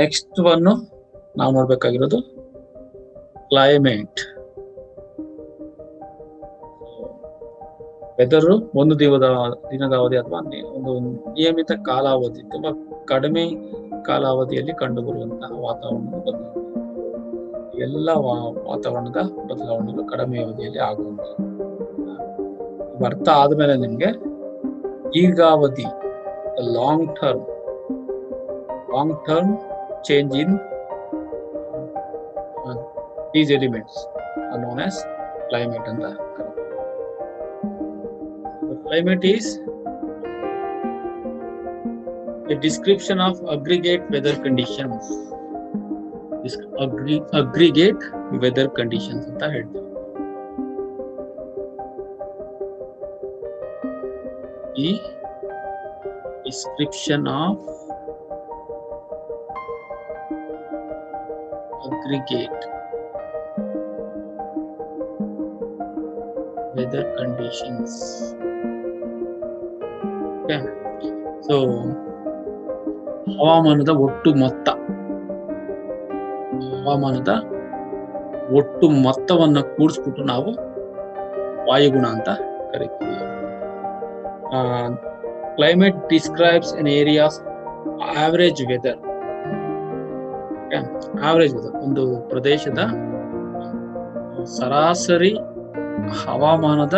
Next one ನಾವು ನೋಡ್ಬೇಕಾಗಿರೋದು climate. Weather ಒಂದು ದಿನದ ಅವಧಿ ಅಥವಾ ಒಂದು ನಿಯಮಿತ ಕಾಲಾವಧಿ, ತುಂಬಾ ಕಡಿಮೆ ಕಾಲಾವಧಿಯಲ್ಲಿ ಕಂಡುಬರುವಂತಹ ವಾತಾವರಣದ ಬದಲಾವಣೆ. ಎಲ್ಲ ವಾತಾವರಣದ ಬದಲಾವಣೆಗಳು ಕಡಿಮೆ ಅವಧಿಯಲ್ಲಿ ಆಗುವಂಥದ್ದು. ಅರ್ಥ ಆದ್ಮೇಲೆ ನಿಮ್ಗೆ ದೀರ್ಘಾವಧಿ, long term change in these elements are known as climate ಅಂತ ಕರೀತಾರೆ. Climate is a description of aggregate weather conditions. Aggregate weather conditions ಅಂತ ಹೇಳ್ತೀವಿ. ಈ description of aggregate weather conditions. Okay, so ಹವಾಮಾನದ ಒಟ್ಟು ಮೊತ್ತವನ್ನ ಕೂಡಿಸ್ಬಿಟ್ಟು ನಾವು ವಾಯುಗುಣ ಅಂತ ಕರಿತೀವಿ. Climate describes an area's average weather. Average weather, ಒಂದು ಪ್ರದೇಶದ ಸರಾಸರಿ ಹವಾಮಾನದ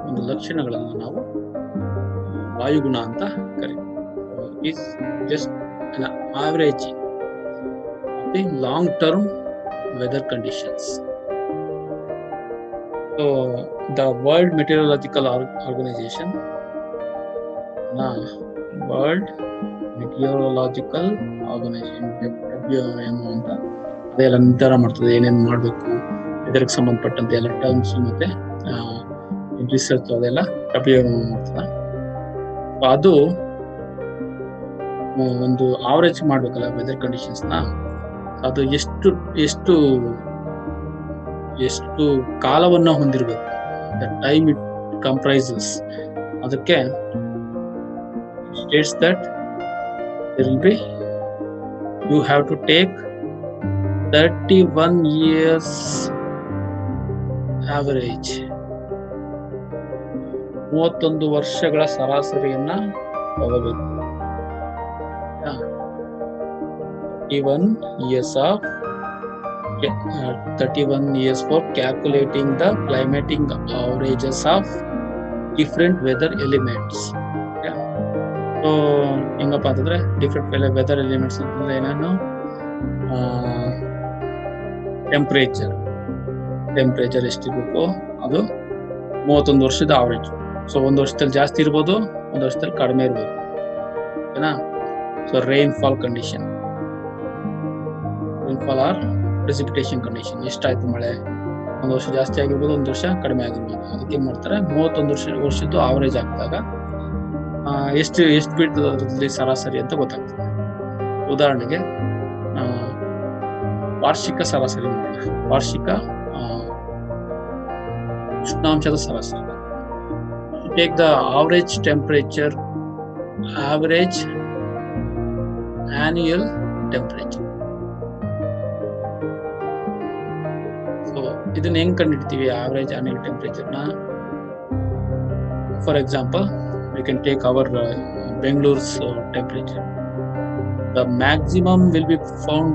ಒಂದು ಲಕ್ಷಣಗಳನ್ನು ನಾವು ವಾಯುಗುಣ ಅಂತ ಕರೀತೀವಿ. Is just an averaging of the long term weather conditions. So the World Meteorological Organization WMO ಅಂತ ಅದೆಲ್ಲ ನಿರ್ಧಾರ ಮಾಡ್ತದೆ ಏನೇನು ಮಾಡಬೇಕು, ಇದಕ್ಕೆ ಸಂಬಂಧಪಟ್ಟಂತೆ ಎಲ್ಲ ಟರ್ಮ್ಸ್ ಮತ್ತೆ ರಿಸರ್ಚ್ ಅದೆಲ್ಲ WMO ಮಾಡ್ತದೆ. ಅದು ಒಂದು ಆವರೇಜ್ ಮಾಡ್ಬೇಕಲ್ಲ ವೆದರ್ ಕಂಡೀಷನ್ಸ್ನ, ಅದು ಎಷ್ಟು ಕಾಲವನ್ನ ಹೊಂದಿರಬೇಕು, ದ ಟೈಮ್ ಇಟ್ ಕಂಪ್ರೈಸಸ್. ಅದಕ್ಕೆ states that there will be, you have to take 31 years average, 31 ವರ್ಷಗಳ ಸರಾಸರಿಯನ್ನ ತಗೋಬೇಕು. 31 years for calculating the climatic averages of different weather elements. So ಹೆಂಗಪ್ಪ ಅಂತಂದ್ರೆ ಡಿಫ್ರೆಂಟ್ ವೆದರ್ ಎಲಿಮೆಂಟ್ಸ್ ಅಂತಂದ್ರೆ ಏನೇನು, ಟೆಂಪ್ರೇಚರ್ ಎಷ್ಟಿರ್ಬೇಕು, ಅದು 31 ವರ್ಷದ ಆವರೇಜ್. ಸೊ ಒಂದು ವರ್ಷದಲ್ಲಿ ಜಾಸ್ತಿ ಇರ್ಬೋದು, ಒಂದು ವರ್ಷದಲ್ಲಿ ಕಡಿಮೆ ಇರ್ಬೋದು, ಓಕೆನಾ. So rainfall or precipitation condition, ಎಷ್ಟಾಯ್ತು ಮಳೆ, ಒಂದು ವರ್ಷ ಜಾಸ್ತಿ ಆಗಿರ್ಬೋದು, ಒಂದು ವರ್ಷ ಕಡಿಮೆ ಆಗಿರ್ಬೋದು. ಅದಕ್ಕೆ ಏನ್ ಮಾಡ್ತಾರೆ, 31 ವರ್ಷದ್ದು ಆವರೇಜ್ ಹಾಕಿದಾಗ ಎಷ್ಟು ಬೀಳ್ತದೆ ಅದರಲ್ಲಿ ಸರಾಸರಿ ಅಂತ ಗೊತ್ತಾಗ್ತದೆ. ಉದಾಹರಣೆಗೆ ವಾರ್ಷಿಕ ಸರಾಸರಿ ಮಾಡೋಣ. ವಾರ್ಷಿಕ ಉಷ್ಣಾಂಶದ ಸರಾಸರಿ. Take the average temperature, average annual temperature. So ಇದನ್ನ ಹೆಂಗ್ ಕಂಡುಹಿಡ್ತೀವಿ ಆವರೇಜ್ ಆನ್ಯುಯಲ್ ಟೆಂಪರೇಚರ್ನ? For example, we can take our Bengalore's temperature. The maximum will be found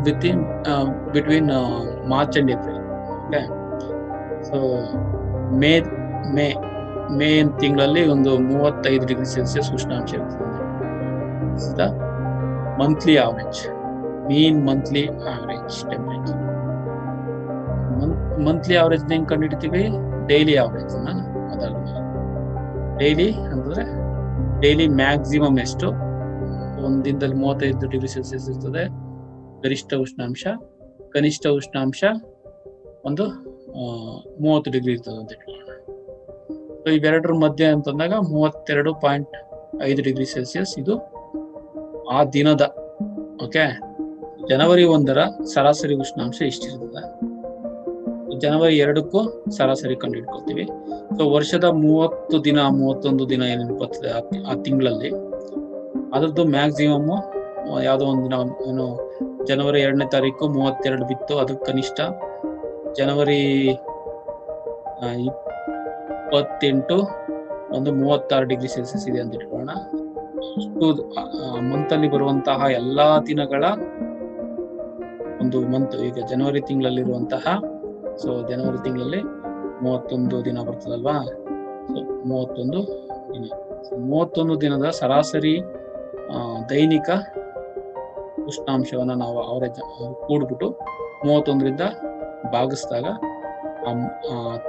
between March and April. Okay, so May ತಿಂಗಳಲ್ಲಿ ಒಂದು 35 ಡಿಗ್ರಿ ಸೆಲ್ಸಿಯಸ್ ಉಷ್ಣಾಂಶ ಇರ್ತದೆ. This is the monthly average, mean monthly average temperature. Monthly average ಹೆಂಗ್ ಕಂಡುಹಿಡ್ತೀವಿ? Daily average. Daily ಅಂತಂದ್ರೆ daily maximum ಎಷ್ಟು, ಒಂದು ದಿನದಲ್ಲಿ 35 ಡಿಗ್ರಿ ಸೆಲ್ಸಿಯಸ್ ಇರ್ತದೆ ಗರಿಷ್ಠ ಉಷ್ಣಾಂಶ, ಕನಿಷ್ಠ ಉಷ್ಣಾಂಶ ಒಂದು 30 ಡಿಗ್ರಿ ಇರ್ತದೆ ಅಂತ ಹೇಳಿ. ಸೊ ಇವೆರಡರ ಮಧ್ಯೆ ಅಂತಂದಾಗ 32.5 ಡಿಗ್ರಿ ಸೆಲ್ಸಿಯಸ್ ಇದು ಆ ದಿನದ. ಓಕೆ, ಜನವರಿ 1ರ ಸರಾಸರಿ ಉಷ್ಣಾಂಶ ಇಷ್ಟಿರ್ತದೆ. ಜನವರಿ 2ಕ್ಕೂ ಸರಾಸರಿ ಕಂಡು ಹಿಡ್ಕೊಳ್ತೀವಿ. ಸೊ ವರ್ಷದ 31 ದಿನ ಏನೇನು ಬರ್ತದೆ ಆ ತಿಂಗಳಲ್ಲಿ, ಅದ್ರದ್ದು ಮ್ಯಾಕ್ಸಿಮಮ್ ಯಾವುದೋ ಒಂದು ದಿನ ಏನು ಜನವರಿ 2ನೇ ತಾರೀಕು 32 ಬಿತ್ತು, ಅದು ಕನಿಷ್ಠ. ಜನವರಿ 28 ಒಂದು 36 ಡಿಗ್ರಿ ಸೆಲ್ಸಿಯಸ್ ಇದೆ ಅಂತ ಇಟ್ಕೊಳ್ಳೋಣ. ಮಂತ್ ಅಲ್ಲಿ ಬರುವಂತಹ ಎಲ್ಲಾ ದಿನಗಳ ಒಂದು ಮಂತ್, ಈಗ ಜನವರಿ ತಿಂಗಳಲ್ಲಿರುವಂತಹ, ಸೊ ಜನವರಿ ತಿಂಗಳಲ್ಲಿ 31 ದಿನ ಬರ್ತದಲ್ವಾ, ಸೊ 31 ದಿನ. 31 ದಿನದ ಸರಾಸರಿ ದೈನಿಕ ಉಷ್ಣಾಂಶವನ್ನ ನಾವು ಅವರೇಜ್ ಕೂಡ್ಬಿಟ್ಟು 31ರಿಂದ ಭಾಗಿಸಿದಾಗ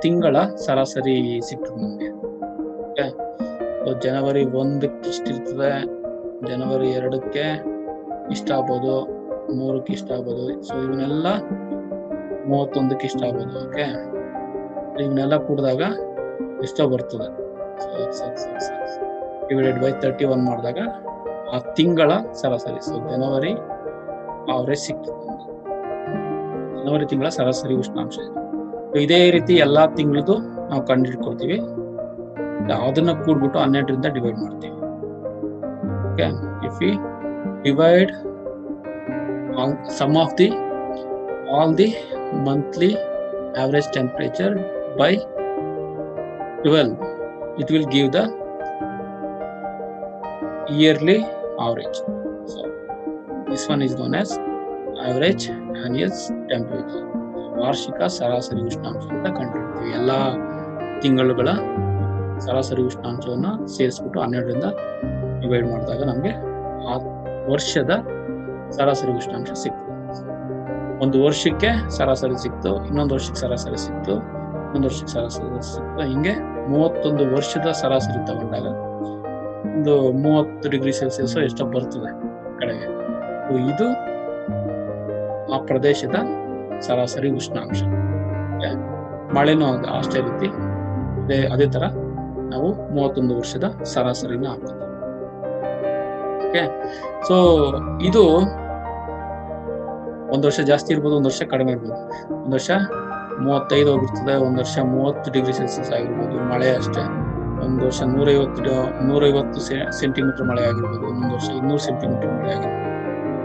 ತಿಂಗಳ ಸರಾಸರಿ ಸಿಗ್ತದೆ ನಮಗೆ. ಜನವರಿ 1ಕ್ಕೆ ಇಷ್ಟಿರ್ತದೆ, ಜನವರಿ 2ಕ್ಕೆ ಇಷ್ಟ ಆಗ್ಬೋದು, 3ಕ್ಕೆ ಇಷ್ಟ ಆಗ್ಬೋದು, ಸೊ ಇವನ್ನೆಲ್ಲ 31ಕ್ಕೆ ಇಷ್ಟ ಆಗ್ಬೋದು. ಓಕೆ, ಇವನ್ನೆಲ್ಲ ಕೂಡಿದಾಗ ಎಷ್ಟೋ ಬರ್ತದೆ, ಡಿವೈಡೆಡ್ ಬೈ 31 ಮಾಡಿದಾಗ ಆ ತಿಂಗಳ ಸರಾಸರಿ, ಸೊ ಜನವರಿ ಅವರೇಜ್ ಸಿಗ್ತದೆ. ಜನವರಿ ತಿಂಗಳ ಸರಾಸರಿ ಉಷ್ಣಾಂಶ ಇದೇ ರೀತಿ ಎಲ್ಲಾ ತಿಂಗಳದು ನಾವು ಕಂಡುಹಿಡ್ಕೊಳ್ತೀವಿ. ಅದನ್ನ ಕೂಡ್ಬಿಟ್ಟು 12ರಿಂದ ಡಿವೈಡ್ ಮಾಡ್ತೀವಿ. Okay, if we divide sum of all the monthly average temperature by 12, it will give the yearly average. So this one is known as average annual temperature. ವಾರ್ಷಿಕ ಸರಾಸರಿ ಉಷ್ಣಾಂಶ ಅಂತ ಕಂಡುಹಿಡ್ತೀವಿ. ಎಲ್ಲಾ ತಿಂಗಳುಗಳ ಸರಾಸರಿ ಉಷ್ಣಾಂಶವನ್ನ ಸೇರಿಸ್ಬಿಟ್ಟು 12ರಿಂದ ಡಿವೈಡ್ ಮಾಡಿದಾಗ ನಮ್ಗೆ ಆ ವರ್ಷದ ಸರಾಸರಿ ಉಷ್ಣಾಂಶ ಸಿಕ್ತು. ಒಂದು ವರ್ಷಕ್ಕೆ ಸರಾಸರಿ ಸಿಕ್ತು, ಇನ್ನೊಂದು ವರ್ಷಕ್ಕೆ ಸರಾಸರಿ ಸಿಕ್ತು, ಇನ್ನೊಂದು ವರ್ಷಕ್ಕೆ ಸರಾಸರಿ ಸಿಕ್ತು. ಹಿಂಗೆ 31 ವರ್ಷದ ಸರಾಸರಿ ತಗೊಂಡಾಗ ಒಂದು 30 ಡಿಗ್ರಿ ಸೆಲ್ಸಿಯಸ್ ಎಷ್ಟೋ ಬರ್ತದೆ ಕಡೆಗೆ. ಇದು ಆ ಪ್ರದೇಶದ ಸರಾಸರಿ ಉಷ್ಣಾಂಶ. ಮಳೆನೂ ಅಷ್ಟೇ ರೀತಿ ಅದೇ ತರ ನಾವು 31 ವರ್ಷದ ಸರಾಸರಿನ ಹಾಕ್ತೀವಿ. ಓಕೆ, ಸೊ ಇದು ಒಂದ್ ವರ್ಷ ಜಾಸ್ತಿ ಇರ್ಬೋದು, ಒಂದ್ ವರ್ಷ ಕಡಿಮೆ ಇರ್ಬೋದು. ಒಂದ್ ವರ್ಷ 35 ಹೋಗಿರ್ತದೆ, ಒಂದ್ ವರ್ಷ 30 ಡಿಗ್ರಿ ಸೆಲ್ಸಿಯಸ್ ಆಗಿರ್ಬೋದು. ಮಳೆ ಅಷ್ಟೇ, ಒಂದ್ ವರ್ಷ 150 ಸೆಂಟಿಮೀಟರ್ ಮಳೆ ಆಗಿರ್ಬೋದು, ಇನ್ನೊಂದು ವರ್ಷ 200 ಸೆಂಟಿಮೀಟರ್ ಮಳೆ ಆಗಿರ್ಬೋದು.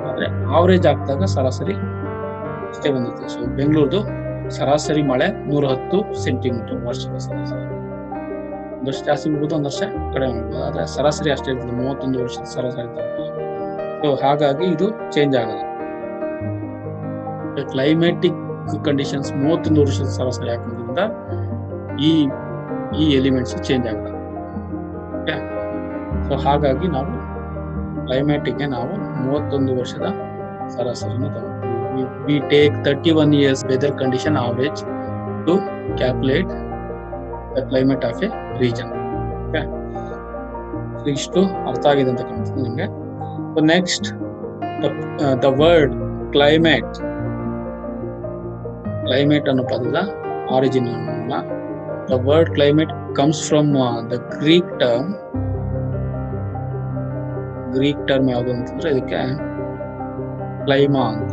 ಆದ್ರೆ ಆವರೇಜ್ ಆಗ್ದಾಗ ಸರಾಸರಿ ಅಷ್ಟೇ ಬಂದಿರ್ತದೆ. ಸೊ ಬೆಂಗಳೂರುದು ಸರಾಸರಿ ಮಳೆ 110 ಸೆಂಟಿಮೀಟರ್ ವರ್ಷದ ಸರಾಸರಿ. ಒಂದ್ ವರ್ಷ ಜಾಸ್ತಿ ಇರ್ಬೋದು, ಒಂದ್ ವರ್ಷ ಕಡಿಮೆ ಇರ್ಬೋದು, ಆದ್ರೆ ಸರಾಸರಿ ಅಷ್ಟೇ ಇರ್ತದೆ, 31 ವರ್ಷದ ಸರಾಸರಿ. ಸೊ ಹಾಗಾಗಿ ಇದು ಚೇಂಜ್ ಆಗಲ್ಲ. ಕ್ಲೈಮ್ಯಾಟಿಕ್ ಕಂಡೀಷನ್ಸ್ 31 ವರ್ಷದ ಸರಾಸರಿ ಹಾಕೋದ್ರಿಂದ ಈ ಎಲಿಮೆಂಟ್ಸ್ ಚೇಂಜ್ ಆಗಲ್ಲ. ಸೊ ಹಾಗಾಗಿ ನಾವು ಕ್ಲೈಮ್ಯಾಟಿಕ್ ಗೆ ನಾವು 31 ವರ್ಷದ ಸರಾಸರಿನ ತಗೊಳ್ತೀವಿ. We take 31 years weather condition average to calculate the climate of a region. Okay, so ಇಷ್ಟು ಅರ್ಥ ಆಗಿದೆ ಅಂತ ಕಾಣ್ತದೆ ನಿಮಗೆ. So next, the word climate ಅನ್ನೋ ಪದದ ಆರಿಜಿನ್ ಅನ್ನ, the word climate comes from the Greek term ಯಾವುದು ಅಂತಂದ್ರೆ ಇದಕ್ಕೆ ಕ್ಲೈಮಾ ಅಂತ.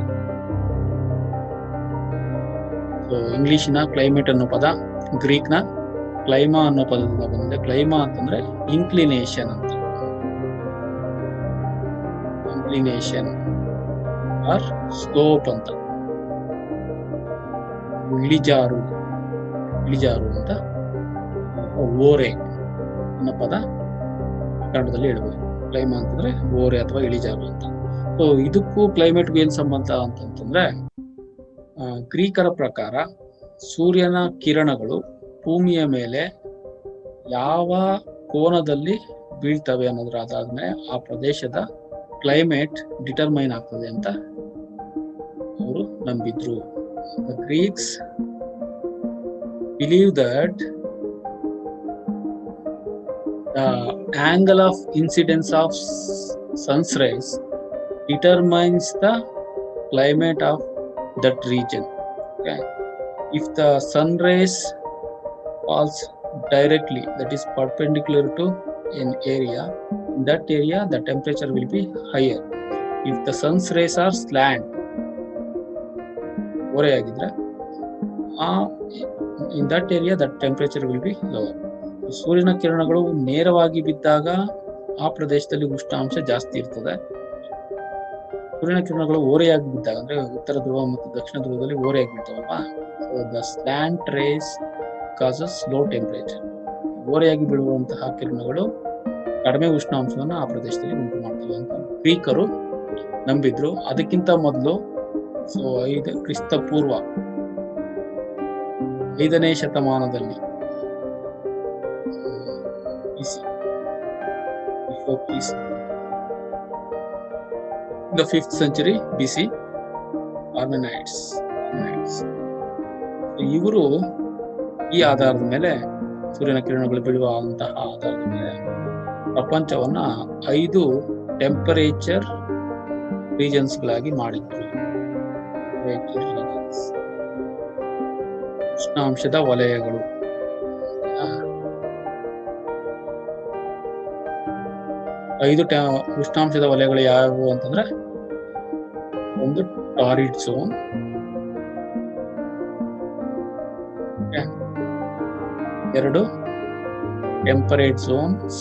ಸೊ ಇಂಗ್ಲಿಷಿನ ಕ್ಲೈಮೇಟ್ ಅನ್ನೋ ಪದ ಗ್ರೀಕ್ ನ ಕ್ಲೈಮಾ ಅನ್ನೋ ಪದದಿಂದ ಬಂದಿದೆ. ಕ್ಲೈಮಾ ಅಂತಂದ್ರೆ ಇನ್ಕ್ಲಿನೇಷನ್ ಅಂತ, ಇನ್ಕ್ಲಿನೇಷನ್ ಆರ್ ಸ್ಲೋಪ್ ಅಂತ, ಇಳಿಜಾರು ಅಂತ, ಓರೆ ಅನ್ನೋ ಪದ ಕನ್ನಡದಲ್ಲಿ ಹೇಳ್ಬೋದು. ಕ್ಲೈಮಾ ಅಂತಂದ್ರೆ ಓರೆ ಅಥವಾ ಇಳಿಜಾರು ಅಂತ. ಸೊ ಇದಕ್ಕೂ ಕ್ಲೈಮೇಟ್ಗೂ ಏನ್ ಸಂಬಂಧ ಅಂತಂದ್ರೆ, ಗ್ರೀಕರ ಪ್ರಕಾರ ಸೂರ್ಯನ ಕಿರಣಗಳು ಭೂಮಿಯ ಮೇಲೆ ಯಾವ ಕೋನದಲ್ಲಿ ಬೀಳ್ತವೆ ಅನ್ನೋದ್ರ ಆಧಾರದ ಆ ಪ್ರದೇಶದ ಕ್ಲೈಮೇಟ್ ಡಿಟರ್ಮೈನ್ ಆಗ್ತದೆ ಅಂತ ಅವರು ನಂಬಿದ್ರು. The Greeks believe that the angle of incidence of sun's rays determines the climate of that region. Okay, if the sun rays falls directly, that is perpendicular to an area, in that area the temperature will be higher. If the sun's rays are slant, ಓರೆಯಾಗಿದ್ರೆ in that area the temperature will be lower. ಸೂರ್ಯನ ಕಿರಣಗಳು ನೇರವಾಗಿ ಬಿದ್ದಾಗ ಆ ಪ್ರದೇಶದಲ್ಲಿ ಉಷ್ಣಾಂಶ ಜಾಸ್ತಿ ಇರ್ತದೆ. ಸೂರ್ಯನ ಕಿರಣಗಳು ಓರೆಯಾಗಿ ಬಿದ್ದಾಗ, ಅಂದ್ರೆ ಉತ್ತರ ಧ್ರುವ ಮತ್ತು ದಕ್ಷಿಣ ಧ್ರುವದಲ್ಲಿ ಓರೆಯಾಗಿ ಬಿಡ್ತಾವಲ್ವಾ, so the slant rays causes low temperature. ಓರೆಯಾಗಿ ಬೀಳುವಂತಹ ಕಿರಣಗಳು ಕಡಿಮೆ ಉಷ್ಣಾಂಶವನ್ನು ಆ ಪ್ರದೇಶದಲ್ಲಿ ಉಂಟು ಮಾಡ್ತವೆ ಅಂತ ಗ್ರೀಕರು ನಂಬಿದ್ರು. ಅದಕ್ಕಿಂತ ಮೊದಲು ಸೊ ಕ್ರಿಸ್ತ ಪೂರ್ವ 5ನೇ ಶತಮಾನದಲ್ಲಿ the 5th century BC, Armenides ಇವರು ಈ ಆಧಾರದ ಮೇಲೆ, ಸೂರ್ಯನ ಕಿರಣಗಳು ಬೀಳುವ ಅಂತಹ ಆಧಾರದ ಮೇಲೆ ಪ್ರಪಂಚವನ್ನ 5 ಟೆಂಪರೇಚರ್ ರೀಜನ್ಸ್ ಗಳಾಗಿ ಮಾಡಿದ್ರು. ಉಷ್ಣಾಂಶದ ವಲಯಗಳು. ಉಷ್ಣಾಂಶದ ವಲಯಗಳು ಯಾವುವು ಅಂತಂದ್ರೆ, ಒಂದು torrid zone, 2 temperate zones,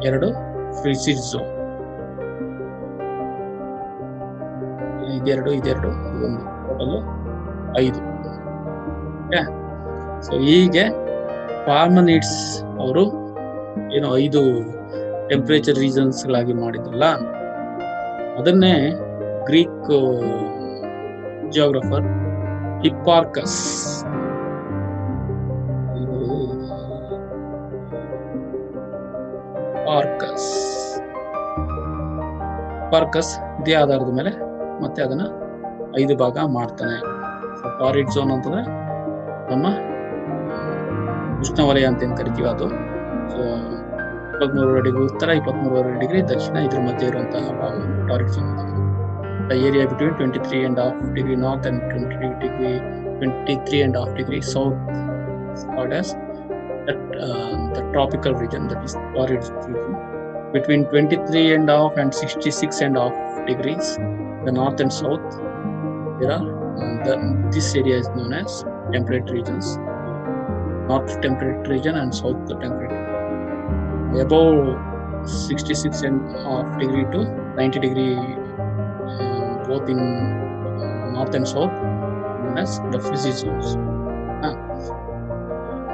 2 frigid zone. ಇದೆರಡು ಒಂದು, ಟೋಟಲ್ 5. ಸೊ ಹೀಗೆ ಪಾರ್ಮನಿಡ್ಸ್ ಅವರು ಏನು 5 ಟೆಂಪರೇಚರ್ ರೀಜನ್ಸ್ ಗಳಾಗಿ ಮಾಡಿದ್ರಲ್ಲ, ಅದನ್ನೇ ಗ್ರೀಕ್ ಜಿಯೋಗ್ರಫರ್ ಹಿಪ್ಪಾರ್ಕಸ್ ಇದೇ ಆಧಾರದ ಮೇಲೆ ಮತ್ತೆ ಅದನ್ನ 5 ಭಾಗ ಮಾಡ್ತಾನೆ. ಟಾರಿಡ್ ಝೋನ್ ಅಂತಂದ್ರೆ ನಮ್ಮ ಉಷ್ಣವಲಯ ಅಂತ ಏನ್ ಕರಿತೀವಿ ಅದು. ಸೊ 23 ಡಿಗ್ರಿ ಉತ್ತರ, 23 ಡಿಗ್ರಿ ದಕ್ಷಿಣ, ಇದ್ರ ಮಧ್ಯೆ ಇರುವಂತಹ ಭಾಗವನ್ನು ಟಾರಿಡ್ ಝೋನ್ ಅಂತ ಕರಿತೀವಿ. The area between 23.5 degree north and 23.5 degree south is called as the tropical region, that is torrid region. Between 23.5 and 66.5 degrees, the north and south, there are this area is known as temperate regions. North temperate region and south temperate. Above 66.5 degree to 90 degree, both in north and south, known as the frigid zones.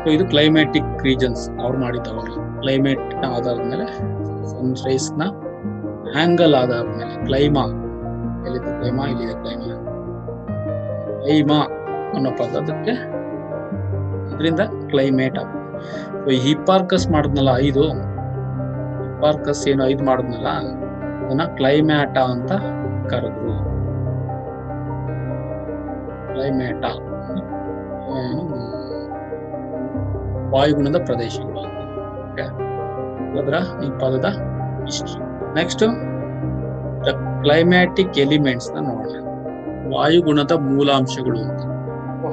So ಇದು climatic regions ಅವ್ರು ಮಾಡಿದ್ದವರು. Climate ನ ಆಧಾರದ ಮೇಲೆ, Sunrise ನ angle ಆಧಾರದ ಮೇಲೆ, ಕ್ಲೈಮಾ ಎಲ್ಲಿದೆ, ಇಲ್ಲಿದೆ ಕ್ಲೈಮಾ ಅನ್ನೋ ಪದಕ್ಕೆ ಇದರಿಂದ ಕ್ಲೈಮೇಟ್ ಆಗುತ್ತೆ. ಹಿಪ್ಪಾರ್ಕಸ್ ಮಾಡಿದ್ನಲ್ಲ 5, ಹಿಪ್ಪಾರ್ಕಸ್ ಏನು 5 ಮಾಡಿದ್ನಲ್ಲ, ಅದನ್ನ ಕ್ಲೈಮ್ಯಾಟ ಅಂತ ಕರೆದ್ರು. ಕ್ಲೈಮ್ಯಾಟ ವಾಯುಗುಣದ ಪ್ರದೇಶಗಳು ಅದರ ಈ ಪದದ history. Next the climatic elements ನ ನೋಡೋಣ. ವಾಯುಗುಣದ ಮೂಲಾಂಶಗಳು ಅಂತ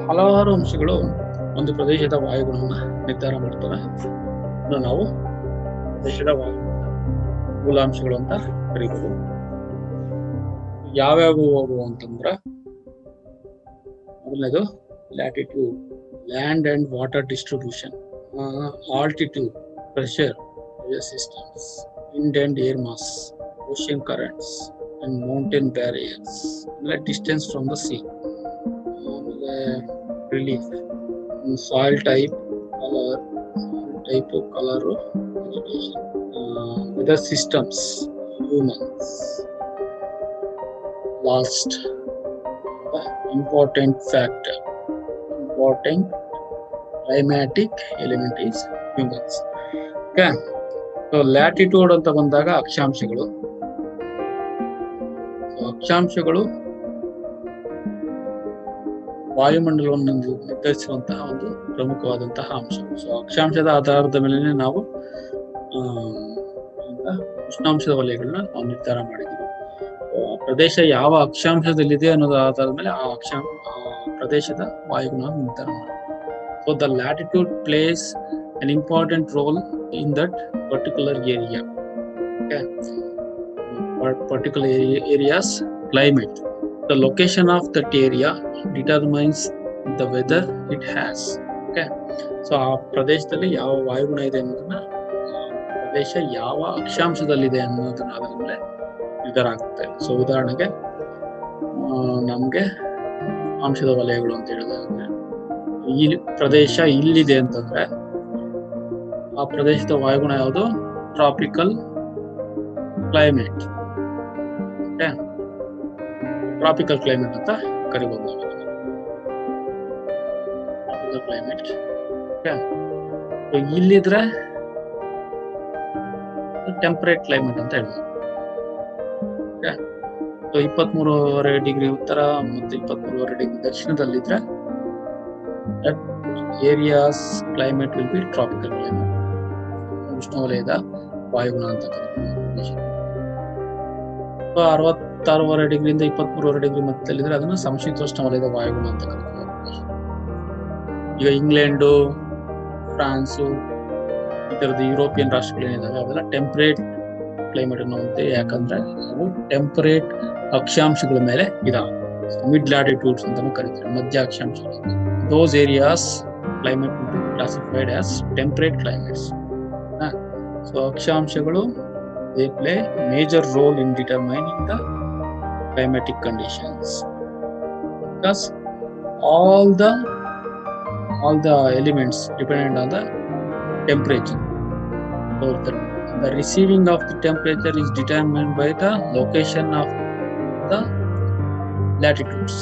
ಹಲವಾರು ಅಂಶಗಳು ಒಂದು ಪ್ರದೇಶದ ವಾಯುಗುಣವನ್ನ ನಿರ್ಧಾರ ಮಾಡ್ತವೆ. ನಾವು ಪ್ರದೇಶದ ವಾಯುಗುಣದ ಮೂಲಾಂಶಗಳು ಅಂತ ಕರೀಬಹುದು. ಯಾವ್ಯಾವು ಅಂತಂದ್ರ, ಮೊದಲನೇದು latitude, land and water distribution, altitude, pressure, systems, wind and air mass, ocean currents and mountain barriers, distance from the sea, relief, soil type, color, vegetation, weather systems, humans. Last, the important climatic element is humans. Okay. So latitude ಅಂತ ಬಂದಾಗ ಅಕ್ಷಾಂಶಗಳು. ಅಕ್ಷಾಂಶಗಳು ವಾಯುಮಂಡಲವನ್ನು ನಿರ್ಧರಿಸುವಂತಹ ಒಂದು ಪ್ರಮುಖವಾದಂತಹ ಅಂಶ. So ಅಕ್ಷಾಂಶದ ಆಧಾರದ ಮೇಲೆ ನಾವು ಉಷ್ಣಾಂಶದ ವಲಯಗಳನ್ನ ನಾವು ನಿರ್ಧಾರ ಮಾಡಿದ್ದೀವಿ. ಪ್ರದೇಶ ಯಾವ ಅಕ್ಷಾಂಶದಲ್ಲಿದೆ ಅನ್ನೋದ್ರ ಆಧಾರದ ಮೇಲೆ ಆ ಪ್ರದೇಶದ ವಾಯುಗುಣವನ್ನು ನಿರ್ಧಾರ ಮಾಡಿದ್ದೀವಿ. So the latitude place an important role in that particular area. Okay. Particular area's climate. The location of that area determines the weather it has. Okay. So ಆ ಪ್ರದೇಶದಲ್ಲಿ ಯಾವ ವಾಯುಗುಣ ಇದೆ ಅನ್ನೋದನ್ನ, ಪ್ರದೇಶ ಯಾವ ಅಕ್ಷಾಂಶದಲ್ಲಿದೆ ಅನ್ನೋದನ್ನ ಆಧಾರದ ಮೇಲೆ ನಿರ್ಧಾರ ಆಗುತ್ತೆ. ಸೊ ಉದಾಹರಣೆಗೆ ನಮ್ಗೆ ಅಂಶದ ವಲಯಗಳು ಅಂತ ಹೇಳಿದ್ರೆ, ಈ ಪ್ರದೇಶ ಇಲ್ಲಿದೆ ಅಂತಂದ್ರೆ ಆ ಪ್ರದೇಶದ ವಾಯುಗುಣ ಯಾವುದು? Tropical climate. ಟ್ರಾಪಿಕಲ್ ಕ್ಲೈಮೇಟ್ ಅಂತ ಕರಿಬಹುದು ನಾವು. Tropical climate. ಇಲ್ಲಿದ್ರೆ ಟೆಂಪರೇಟ್ ಕ್ಲೈಮೇಟ್ ಅಂತ ಹೇಳ್ಬೋದು. 23.5 ಡಿಗ್ರಿ ಉತ್ತರ ಮತ್ತು 23.5 ಡಿಗ್ರಿ ದಕ್ಷಿಣದಲ್ಲಿದ್ರೆ areas climate will be tropical climate, ಉಷ್ಣವಲಯದ ವಾಯುಗುಣ ಅಂತ ಕರೀತೀವಿ. 66.5 ಡಿಗ್ರಿಯಿಂದ 23.5 ಡಿಗ್ರಿ ಮಧ್ಯದಲ್ಲಿದ್ರೆ ಅದನ್ನು ಸಮಶೀತೋಷ್ಣ ವಲಯದ ವಾಯುಗುಣ ಅಂತ ಕರೀತೀವಿ. ಈಗ ಇಂಗ್ಲೆಂಡು, ಫ್ರಾನ್ಸು, ಈ ತರದ ಯುರೋಪಿಯನ್ ರಾಷ್ಟ್ರಗಳೇನಿದಾವೆ ಅವೆಲ್ಲ ಟೆಂಪರೇಟ್ ಕ್ಲೈಮೇಟ್ ಅನ್ನು ಹೊಂದಿದೆ. ಯಾಕಂದ್ರೆ ಅವು ಟೆಂಪರೇಟ್ ಅಕ್ಷಾಂಶಗಳ ಮೇಲೆ ಇದಾವೆ. ಮಿಡ್ ಲ್ಯಾಟಿಟ್ಯೂಡ್ಸ್ ಅಂತಾನು ಕರೀತಾರೆ, ಮಧ್ಯ ಅಕ್ಷಾಂಶಗಳು. Those areas climate will be classified as temperate climates. So ಅಕ್ಷಾಂಶಗಳು they play major role in determining the climatic conditions, because all the elements dependent on the temperature. So the receiving of the temperature is determined by the location of the latitudes.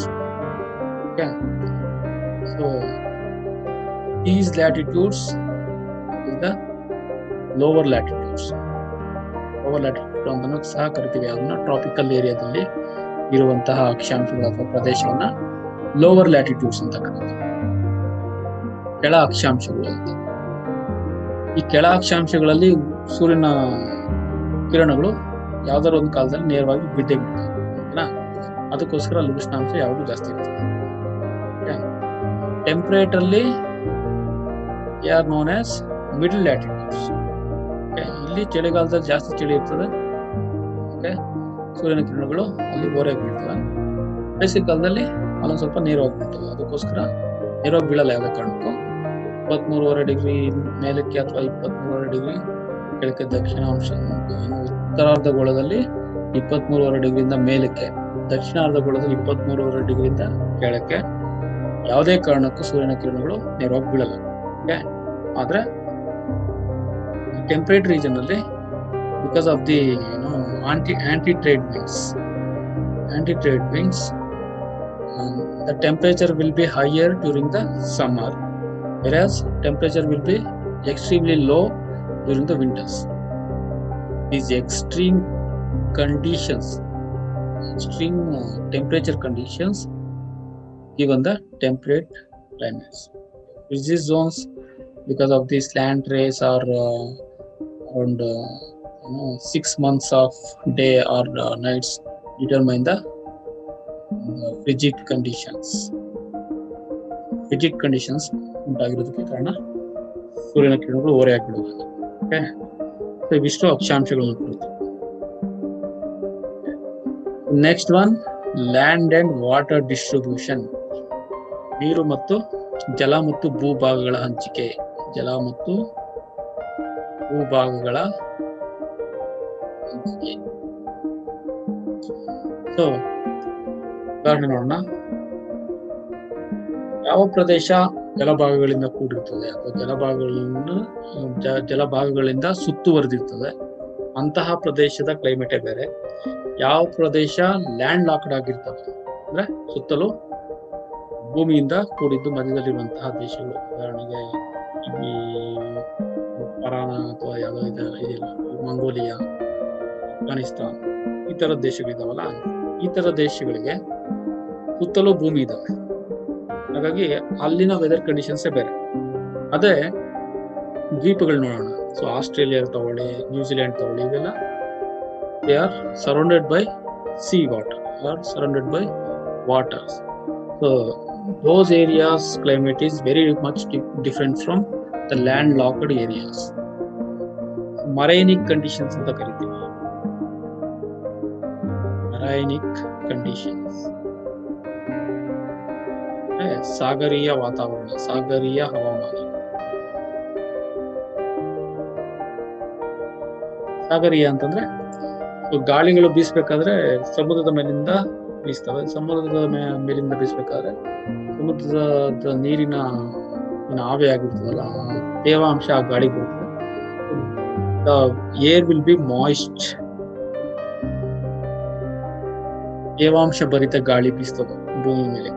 Okay, so these latitudes is the lower latitudes. Lower latitude ಅಂತಾನು ಸಹ ಕರಿತೀವಿ. ಅದನ್ನ tropical ಏರಿಯಾದಲ್ಲಿ ಇರುವಂತಹ ಅಕ್ಷಾಂಶಗಳು ಅಥವಾ ಪ್ರದೇಶವನ್ನ lower latitudes ಅಂತ ಕರಿತೀವಿ. ಕೆಳ ಅಕ್ಷಾಂಶಗಳು ಅಂತ. ಈ ಕೆಳ ಅಕ್ಷಾಂಶಗಳಲ್ಲಿ ಸೂರ್ಯನ ಕಿರಣಗಳು ಯಾವ್ದಾರ ಒಂದು ಕಾಲದಲ್ಲಿ ನೇರವಾಗಿ ಬಿದ್ದೇ ಬಿಡ್ತವೆ. ಅದಕ್ಕೋಸ್ಕರ ಅಲ್ಲಿ ಉಷ್ಣಾಂಶ ಯಾವಾಗಲೂ ಜಾಸ್ತಿ ಇರ್ತದೆ. ಟೆಂಪರೇಟ್ ಅಲ್ಲಿ R known as middle latitudes. ಇಲ್ಲಿ ಚಳಿಗಾಲದಲ್ಲಿ ಜಾಸ್ತಿ ಚಳಿ ಇರ್ತದೆ, ಸೂರ್ಯನ ಕಿರಣಗಳು ಅಲ್ಲಿ ಓರೆಯಾಗಿ ಬೀಳ್ತವೆ. ಬೇಸಿಗೆ ಕಾಲದಲ್ಲಿ ಅಲ್ಲೊಂದು ಸ್ವಲ್ಪ ನೇರವಾಗಿ ಬೀಳ್ತವೆ. ಅದಕ್ಕೋಸ್ಕರ ನೇರವಾಗಿ ಬೀಳಲ್ಲ ಯಾವುದೇ ಕಾರಣಕ್ಕೂ. 23.5 ಡಿಗ್ರಿ ಮೇಲಕ್ಕೆ ಅಥವಾ 23.5 ಡಿಗ್ರಿ ಕೆಳಕ್ಕೆ ದಕ್ಷಿಣಾಂಶ ಉತ್ತರಾರ್ಧಗೋಳದಲ್ಲಿ 23.5 ಡಿಗ್ರಿಯಿಂದ ಮೇಲಕ್ಕೆ, ದಕ್ಷಿಣಾರ್ಧಗೋಳದಲ್ಲಿ 23.5 ಡಿಗ್ರಿಯಿಂದ ಕೆಳಕ್ಕೆ ಯಾವುದೇ ಕಾರಣಕ್ಕೂ ಸೂರ್ಯನ ಕಿರಣಗಳು ನೇರವಾಗಿ ಬೀಳಲ್ಲ. ಆದ್ರೆ ಟೆಂಪರೇಟ್ ರೀಜನ್ ಅಲ್ಲಿ because of the anti-trade winds, the temperature will be higher during the summer, whereas temperature will be extremely low during the winters. These extreme temperature conditions given the temperate climates. These zones, because of these slant rays, are around 6 months of day or nights determine the frigid conditions. Frigid conditions ಉಂಟಾಗಿರೋದಕ್ಕೆ ಕಾರಣ ಸೂರ್ಯನ ಕಿರಣಗಳು ಓರೆಯಾಗಿ ಬಿಡುವುದು. So ಇವಿಷ್ಟು ಅಕ್ಷಾಂಶಗಳನ್ನು ಕೊಡುತ್ತೆ. Next one, land and water distribution. ನೀರು ಮತ್ತು ಜಲ ಮತ್ತು ಭೂಭಾಗಗಳ ಹಂಚಿಕೆ. ಜಲ ಮತ್ತು ಭೂಭಾಗಗಳ ಹಂಚಿಕೆ. ಸೊ ಉದಾಹರಣೆ ನೋಡೋಣ. ಯಾವ ಪ್ರದೇಶ ಜಲಭಾಗಗಳಿಂದ ಕೂಡಿರ್ತದೆ ಅಥವಾ ಜಲಭಾಗಗಳಿಂದ ಸುತ್ತುವರೆದಿರ್ತದೆ ಅಂತಹ ಪ್ರದೇಶದ ಕ್ಲೈಮೇಟೇ ಬೇರೆ. ಯಾವ ಪ್ರದೇಶ ಲ್ಯಾಂಡ್ ಲಾಕ್ಡ್ ಆಗಿರ್ತವೆ ಅಂದ್ರೆ ಸುತ್ತಲೂ ಭೂಮಿಯಿಂದ ಕೂಡಿದ್ದು ಮಧ್ಯದಲ್ಲಿರುವಂತಹ ದೇಶಗಳು, ಉದಾಹರಣೆಗೆ ಈ ಪರಾಣ ಅಥವಾ ಯಾವುದೋ ಇದಿಲ್ಲ, ಮಂಗೋಲಿಯಾ, ಅಫ್ಘಾನಿಸ್ತಾನ್, ಈ ತರದ ದೇಶಗಳಿದಾವಲ್ಲ, ಈ ತರ ದೇಶಗಳಿಗೆ ಸುತ್ತಲೂ ಭೂಮಿ ಇದಾವೆ. ಹಾಗಾಗಿ ಅಲ್ಲಿನ ವೆದರ್ ಕಂಡೀಷನ್ಸೇ ಬೇರೆ. ಅದೇ ದ್ವೀಪಗಳು ನೋಡೋಣ. ಸೊ ಆಸ್ಟ್ರೇಲಿಯಾ ತಗೊಳ್ಳಿ, ನ್ಯೂಜಿಲೆಂಡ್ ತಗೊಳ್ಳಿ, ಇವೆಲ್ಲ they are surrounded by sea water, or surrounded by waters. So those areas climate is very much different from the landlocked areas. Marinic conditions ಅಂತ ಕರಿತೀವಿ. Marinic conditions, ಸಾಗರೀಯ ವಾತಾವರಣ, ಸಾಗರೀಯ ಹವಾಮಾನ. ಸಾಗರೀಯ ಅಂತಂದ್ರೆ ಗಾಳಿಗಳು ಬೀಸ್ಬೇಕಾದ್ರೆ ಸಮುದ್ರದ ಮೇಲಿಂದ ಬೀಸ್ತವೆ. ಸಮುದ್ರದ ಮೇಲಿಂದ ಬೀಸ್ಬೇಕಾದ್ರೆ ಸಮುದ್ರದ ನೀರಿನ ಆವಿ ಆಗಿರ್ತದಲ್ಲ, ತೇವಾಂಶ ಆ ಗಾಳಿಗೆ ಬರ್ತದೆ. The air will be moist. ತೇವಾಂಶ ಭರಿತ ಗಾಳಿ ಬೀಸ್ತದೆ ಭೂಮಿ ಮೇಲೆ,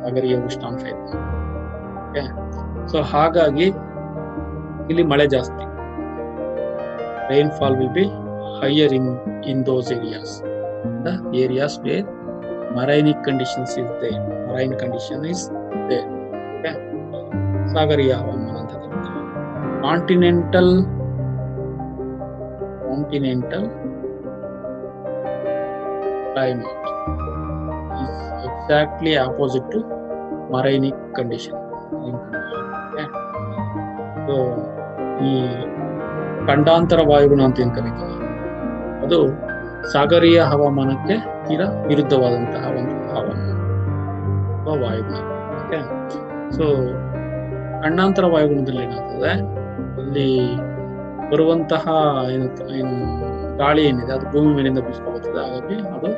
ಸಾಗರೀಯ ಉಷ್ಣಾಂಶ ಇದೆ. ಸೊ ಹಾಗಾಗಿ ಇಲ್ಲಿ ಮಳೆ ಜಾಸ್ತಿ. Rainfall will be higher in those areas. The areas where marine conditions is there. Marine condition is there. Okay. ಸಾಗರೀಯ ಹವಾಮಾನ ಅಂತ ಕರೀತಾರೆ. Continental climate is exactly opposite to marine condition. Okay. So ಈ ಖಂಡಾಂತರ ವಾಯುಗುಣ ಅಂತ ಏನ್ ಕರೀತೀವಿ, ಅದು ಸಾಗರೀಯ ಹವಾಮಾನಕ್ಕೆ ತೀರಾ ವಿರುದ್ಧವಾದಂತಹ ಒಂದು ಹವಾಮಾನ ವಾಯುಗುಣ. ಓಕೆ. ಸೊ ಖಂಡಾಂತರ ವಾಯುಗುಣದಲ್ಲಿ ಏನಾಗ್ತದೆ, ಅಲ್ಲಿ ಬರುವಂತಹ ಏನು ಗಾಳಿ ಏನಿದೆ ಅದು ಭೂಮಿ ಮೇಲಿಂದ ಬೀಸ್ಕೊಳ್ತದೆ. ಹಾಗಾಗಿ ಅದು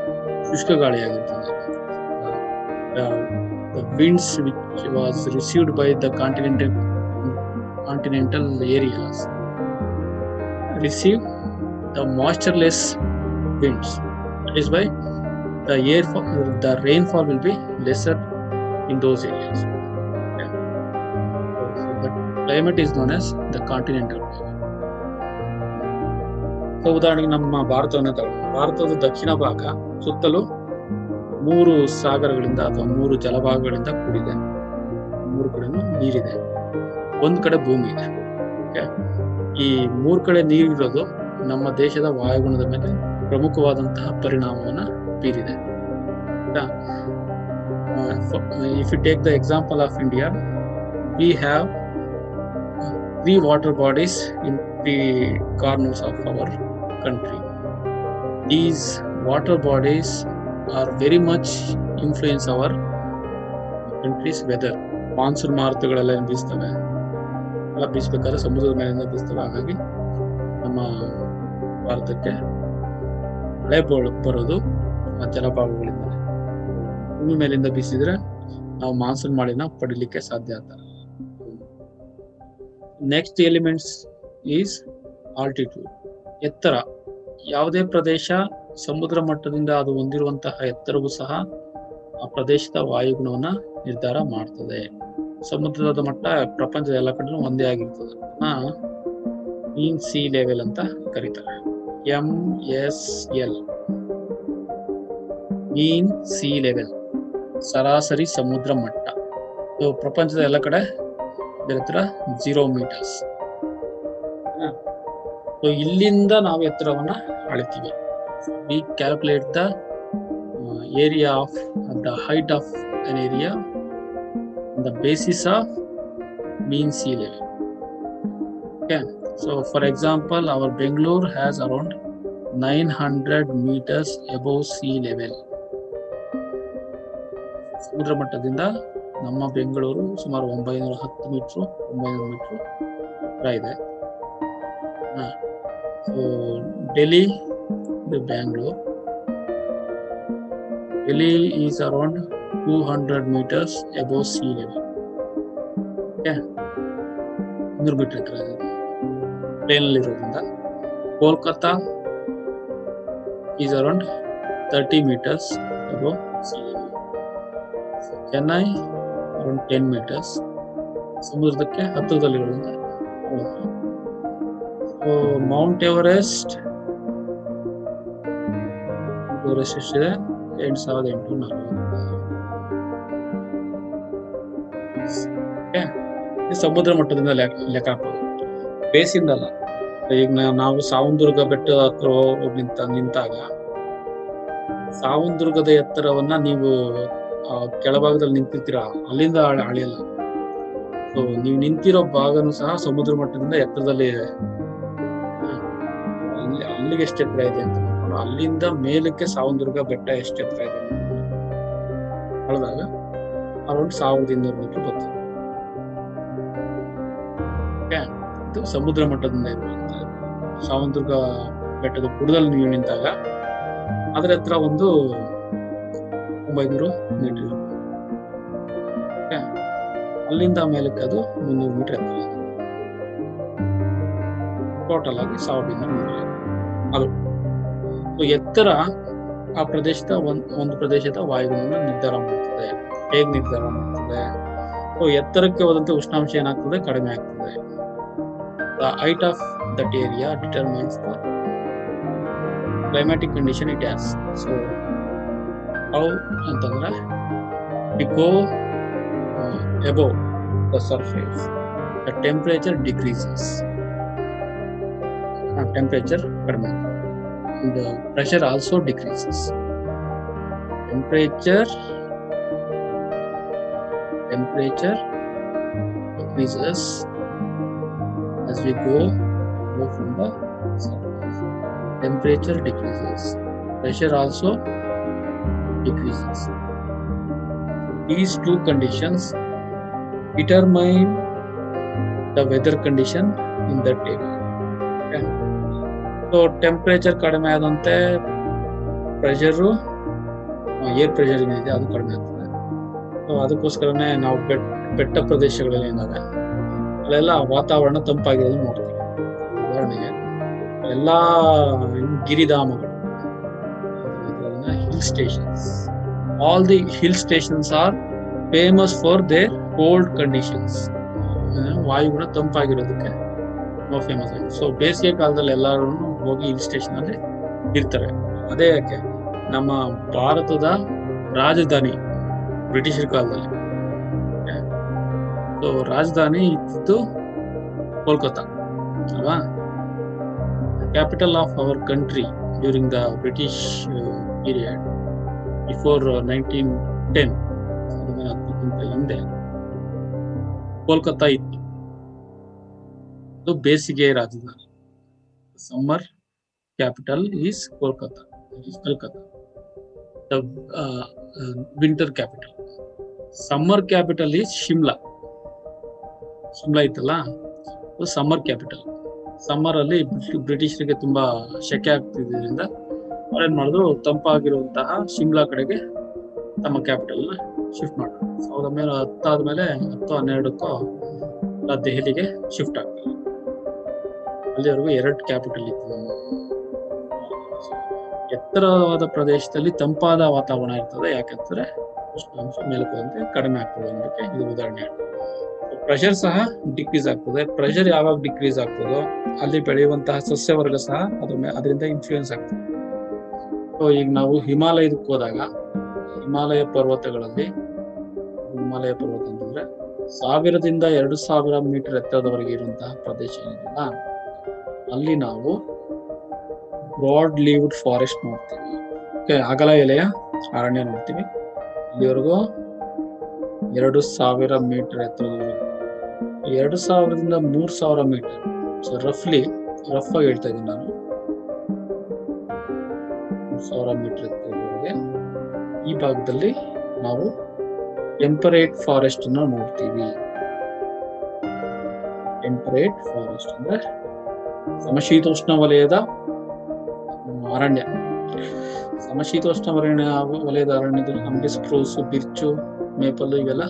ಶುಷ್ಕ ಗಾಳಿಯಾಗಿರ್ತದೆ. The winds which was received by the continental areas receive the moistureless winds. That is why the rainfall will be lesser in those areas. Okay. So the climate is known as the continental climate. So ಉದಾಹರಣೆಗೆ ನಮ್ಮ ಭಾರತವನ್ನು ತಗೊಳ್ಳೋಣ. ಭಾರತದ ದಕ್ಷಿಣ ಭಾಗ ಸುತ್ತಲೂ 3 ಸಾಗರಗಳಿಂದ ಅಥವಾ 3 ಜಲಭಾಗಗಳಿಂದ ಕೂಡಿದೆ. 3 ಕಡೆನೂ ನೀರಿದೆ, ಒಂದ್ ಕಡೆ ಭೂಮಿ ಇದೆ. ಈ 3 ಕಡೆ ನೀರಿರೋದು ನಮ್ಮ ದೇಶದ ವಾಯುಗುಣದ ಮೇಲೆ ಪ್ರಮುಖವಾದಂತಹ ಪರಿಣಾಮವನ್ನ ಬೀರಿದೆ. If you take the example of India, we have 3 water bodies in 3 corners of our country. These water bodies are very much influence our country's weather. Monsoon ಮಾರುತಗಳೆಲ್ಲ ಬೀಸ್ತವೆ, ಎಲ್ಲ ಬೀಸ್ಬೇಕಾದ್ರೆ ಸಮುದ್ರದ ಮೇಲಿಂದ ಬೀಸ್ತವೆ. ಹಾಗಾಗಿ ನಮ್ಮ ಭಾರತಕ್ಕೆ ಮಳೆ ಬರೋದು ಆ ಜಲಭಾಗಗಳಿಂದ. ಭೂಮಿ ಮೇಲಿಂದ ಬೀಸಿದ್ರೆ ನಾವು ಮಾನ್ಸೂನ್ ಮಳೆನ ಪಡಿಲಿಕ್ಕೆ ಸಾಧ್ಯ ಆಗ್ತದೆ. ನೆಕ್ಸ್ಟ್ ಎಲಿಮೆಂಟ್ಸ್ ಈಸ್ ಆಲ್ಟಿಟ್ಯೂಡ್, ಎತ್ತರ. ಯಾವುದೇ ಪ್ರದೇಶ ಸಮುದ್ರ ಮಟ್ಟದಿಂದ ಅದು ಹೊಂದಿರುವಂತಹ ಎತ್ತರವೂ ಸಹ ಆ ಪ್ರದೇಶದ ವಾಯುಗುಣವನ್ನ ನಿರ್ಧಾರ ಮಾಡ್ತದೆ. ಸಮುದ್ರದ ಮಟ್ಟ ಪ್ರಪಂಚದ ಎಲ್ಲ ಕಡೆ ಒಂದೇ ಆಗಿರ್ತದೆ. ಮೀನ್ ಸಿ ಲೆವೆಲ್ ಅಂತ ಕರೀತಾರೆ, MSL, ಮೀನ್ ಸಿ ಲೆವೆಲ್, ಸರಾಸರಿ ಸಮುದ್ರ ಮಟ್ಟ. ಪ್ರಪಂಚದ ಎಲ್ಲ ಕಡೆ ಇದರ ಹತ್ರ 0 meters. ಸೊ ಇಲ್ಲಿಂದ ನಾವು ಎತ್ತರವನ್ನ ಅಳಿತೀವಿ. We calculate the area of the height of an area on the basis of mean sea level. Okay. So for example, our Bangalore has around 900 meters above sea level. ಸಮುದ್ರ ಮಟ್ಟದಿಂದ ನಮ್ಮ ಬೆಂಗಳೂರು ಸುಮಾರು 910 metre 900 metre ಹತ್ರ ಇದೆ. So Delhi, Bangalore, Delhi is around 200 meters above sea level. Okay, 100 metre ಹತ್ರ plane ಅಲ್ಲಿ ಇರೋದ್ರಿಂದ. Kolkata is around 30 meters above sea level. Chennai around 10 meters, ಸಮುದ್ರಕ್ಕೆ ಹತ್ತಿರದಲ್ಲಿರೋದ್ರಿಂದ. ಸೊ ಮೌಂಟ್ ಎವರೆಸ್ಟ್ ಎಷ್ಟಿದೆ, 8,840. ಸಮುದ್ರ ಮಟ್ಟದಿಂದ ಲೆಕ್ಕ ಹಾಕೋದು, ಬೇಸಿಂದ ಅಲ್ಲ. ಈಗ ನಾವು ಸಾವಂದುರ್ಗ ಬೆಟ್ಟದ ಹತ್ರ ನಿಂತಾಗ ಸಾವಂದುರ್ಗದ ಎತ್ತರವನ್ನ ನೀವು ಕೆಳಭಾಗದಲ್ಲಿ ನಿಂತಿರ್ತೀರ, ಅಲ್ಲಿಂದ ಅಳಿಯಲ್ಲ. ಸೊ ನೀವು ನಿಂತಿರೋ ಭಾಗನೂ ಸಹ ಸಮುದ್ರ ಮಟ್ಟದಿಂದ ಎತ್ತರದಲ್ಲಿ ಇದೆ. ಅಲ್ಲಿಗೆ ಎಷ್ಟು ಎತ್ತರ ಇದೆ ಅಂತ ನೋಡ್ಕೊಂಡು ಅಲ್ಲಿಂದ ಮೇಲಕ್ಕೆ ಸಾವಂದುರ್ಗ ಬೆಟ್ಟ ಎಷ್ಟು ಎತ್ತರ ಇದೆ ಅಳದಾಗ ಅರೌಂಡ್ 1,200 ಮೀಟರ್ ಬರ್ತದೆ. ಇದು ಸಮುದ್ರ ಮಟ್ಟದಿಂದ ಇರುವಂತ ಸಾವಂದುರ್ಗ ಬೆಟ್ಟದ ಬುಡದಲ್ಲಿ ನೀವು ನಿಂತಾಗ ಅದರ ಹತ್ರ ಒಂದು 900 ಮೀಟರ್ ಇರುತ್ತೆ. ಅಲ್ಲಿಂದ ಮೇಲಕ್ಕೆ ಅದು 300 ಮೀಟರ್ ಎತ್ತರ, ಟೋಟಲ್ ಆಗಿ 1200 ಮೀಟರ್ ಅದು. ಎತ್ತರ ಆ ಪ್ರದೇಶದ ಒಂದು ಪ್ರದೇಶದ ವಾಯುಗುಣವನ್ನು ನಿರ್ಧಾರ ಮಾಡ್ತದೆ. ಹೇಗೆ ನಿರ್ಧಾರ ಮಾಡ್ತದೆ? ಎತ್ತರಕ್ಕೆ ಹೋದಂತೆ ಉಷ್ಣಾಂಶ ಏನಾಗ್ತದೆ? ಕಡಿಮೆ ಆಗ್ತದೆ. The height of that area determines the climatic condition it has. So how ಅಂತಂದ್ರೆ we go above the surface, the temperature decreases. Temperature ಕಡಿಮೆ, and the pressure also decreases. Temperature decreases as we go away from the surface. Temperature decreases, pressure also decreases. These two conditions determine the weather condition in that area. Okay? So temperature ಕಡಿಮೆ ಆದಂತೆ pressure, air pressure ಏನಿದೆ ಅದು ಕಡಿಮೆ ಆಗ್ತದೆ. So ಅದಕ್ಕೋಸ್ಕರನೇ ನಾವು ಬೆಟ್ಟ ಪ್ರದೇಶಗಳಲ್ಲಿ ಏನಾದ್ರೆ ಅಲ್ಲೆಲ್ಲ ವಾತಾವರಣ ತಂಪಾಗಿರೋದು ನೋಡ್ತೀವಿ. ಉದಾಹರಣೆಗೆ ಎಲ್ಲಾ ಗಿರಿಧಾಮಗಳು, hill stations, all the hill stations are famous for their cold conditions. ವಾಯುಗುಣ ತಂಪಾಗಿರೋದಕ್ಕೆ ನಾವು ಫೇಮಸ್ ಆಗಿದೆ. ಸೊ ಬೇಸಿಗೆ ಕಾಲದಲ್ಲಿ ಎಲ್ಲರೂ ಹೋಗಿ ಹಿಲ್ ಸ್ಟೇಷನ್ ಅಲ್ಲಿ ಇರ್ತಾರೆ. ಅದೇ ಯಾಕೆ ನಮ್ಮ ಭಾರತದ ರಾಜಧಾನಿ ಬ್ರಿಟಿಷರ ಕಾಲದಲ್ಲಿ, ಸೊ ರಾಜಧಾನಿ ಇದ್ದು ಕೋಲ್ಕತ್ತಾ ಅಲ್ವಾ? Capital of our country during the British period before 1910, ಹಿಂದೆ ಕೋಲ್ಕತ್ತಾ ಇತ್ತು. ಅದು ಬೇಸಿಗೆ ರಾಜಧಾನಿ. Summer capital is Kolkata, Calcutta. The winter capital. Summer capital is Shimla. Shimla ಇತ್ತಲ್ಲ, ಸಮ್ಮರ್ ಕ್ಯಾಪಿಟಲ್. ಸಮ್ಮರ್ ಅಲ್ಲಿ ಬ್ರಿಟಿಷರಿಗೆ ತುಂಬಾ ಶೆಕೆ ಆಗ್ತಿದ್ದರಿಂದ ಅವ್ರೇನ್ ಮಾಡಿದ್ರು, ತಂಪಾಗಿರುವಂತಹ ಶಿಮ್ಲಾ ಕಡೆಗೆ ತಮ್ಮ ಕ್ಯಾಪಿಟಲ್ ನ ಶಿಫ್ಟ್ ಮಾಡಿದ್ರು. 1910 ಆದ್ಮೇಲೆ 10-12ಕ್ಕೋ ದೆಹಲಿಗೆ ಶಿಫ್ಟ್ ಆಗ್ತಾರೆ. ಅಲ್ಲಿವರೆಗೂ 2 ಕ್ಯಾಪಿಟಲ್ ಇತ್ತು. ಎತ್ತರವಾದ ಪ್ರದೇಶದಲ್ಲಿ ತಂಪಾದ ವಾತಾವರಣ ಇರ್ತದೆ, ಯಾಕಂದ್ರೆ ಉಷ್ಣಾಂಶ ಮೇಲಕ್ಕೆ ಕಡಿಮೆ ಆಗ್ತದೆ ಅನ್ನೋದಕ್ಕೆ ಇದು ಉದಾಹರಣೆ. ಪ್ರೆಷರ್ ಸಹ ಡಿಕ್ರೀಸ್ ಆಗ್ತದೆ. ಪ್ರೆಷರ್ ಯಾವಾಗ ಡಿಕ್ರೀಸ್ ಆಗ್ತದೋ ಅಲ್ಲಿ ಬೆಳೆಯುವಂತಹ ಸಸ್ಯವರ್ಗ ಸಹ ಅದರಿಂದ ಇನ್ಫ್ಲೂಯೆನ್ಸ್ ಆಗ್ತದೆ. ಸೊ ಈಗ ನಾವು ಹಿಮಾಲಯಕ್ಕೆ ಹೋದಾಗ, ಹಿಮಾಲಯ ಪರ್ವತ ಅಂತಂದ್ರೆ 1000ದಿಂದ 2000 ಮೀಟರ್ ಎತ್ತರದವರೆಗೆ ಇರುವಂತಹ ಪ್ರದೇಶ ಏನಿಲ್ಲ, ಅಲ್ಲಿ ನಾವು ಬ್ರಾಡ್ ಲೀವ್ಡ್ ಫಾರೆಸ್ಟ್ ನೋಡ್ತೀವಿ. ಅಗಲ ಎಲೆಯ ಅರಣ್ಯ ನೋಡ್ತೀವಿ. ಇಲ್ಲಿವರೆಗೂ 2000 ಮೀಟರ್ ಎತ್ತರದವರೆಗೆ, 2000ದಿಂದ 3000 ಮೀಟರ್. ಸೊ ರಫ್ ಆಗಿ ಹೇಳ್ತಾ ಇದ್ದೀನಿ ನಾನು, 3000 ಮೀಟರ್ ಎತ್ತರದವರೆಗೆ ಈ ಭಾಗದಲ್ಲಿ ನಾವು ಟೆಂಪರೇಟ್ ಫಾರೆಸ್ಟ್ ಅನ್ನ ನೋಡ್ತೀವಿ. ಟೆಂಪರೇಟ್ ಫಾರೆಸ್ಟ್ ಅಂದ್ರೆ ಸಮಶೀತೋಷ್ಣ ವಲಯದ ಅರಣ್ಯ. ಸಮಶೀತೋಷ್ಣ ವಲಯದ ಅರಣ್ಯದಲ್ಲಿ ನಮಗೆ ಸ್ಪ್ರೂಸು, ಬಿರ್ಚು, ಮೇಪಲ್ ಇವೆಲ್ಲ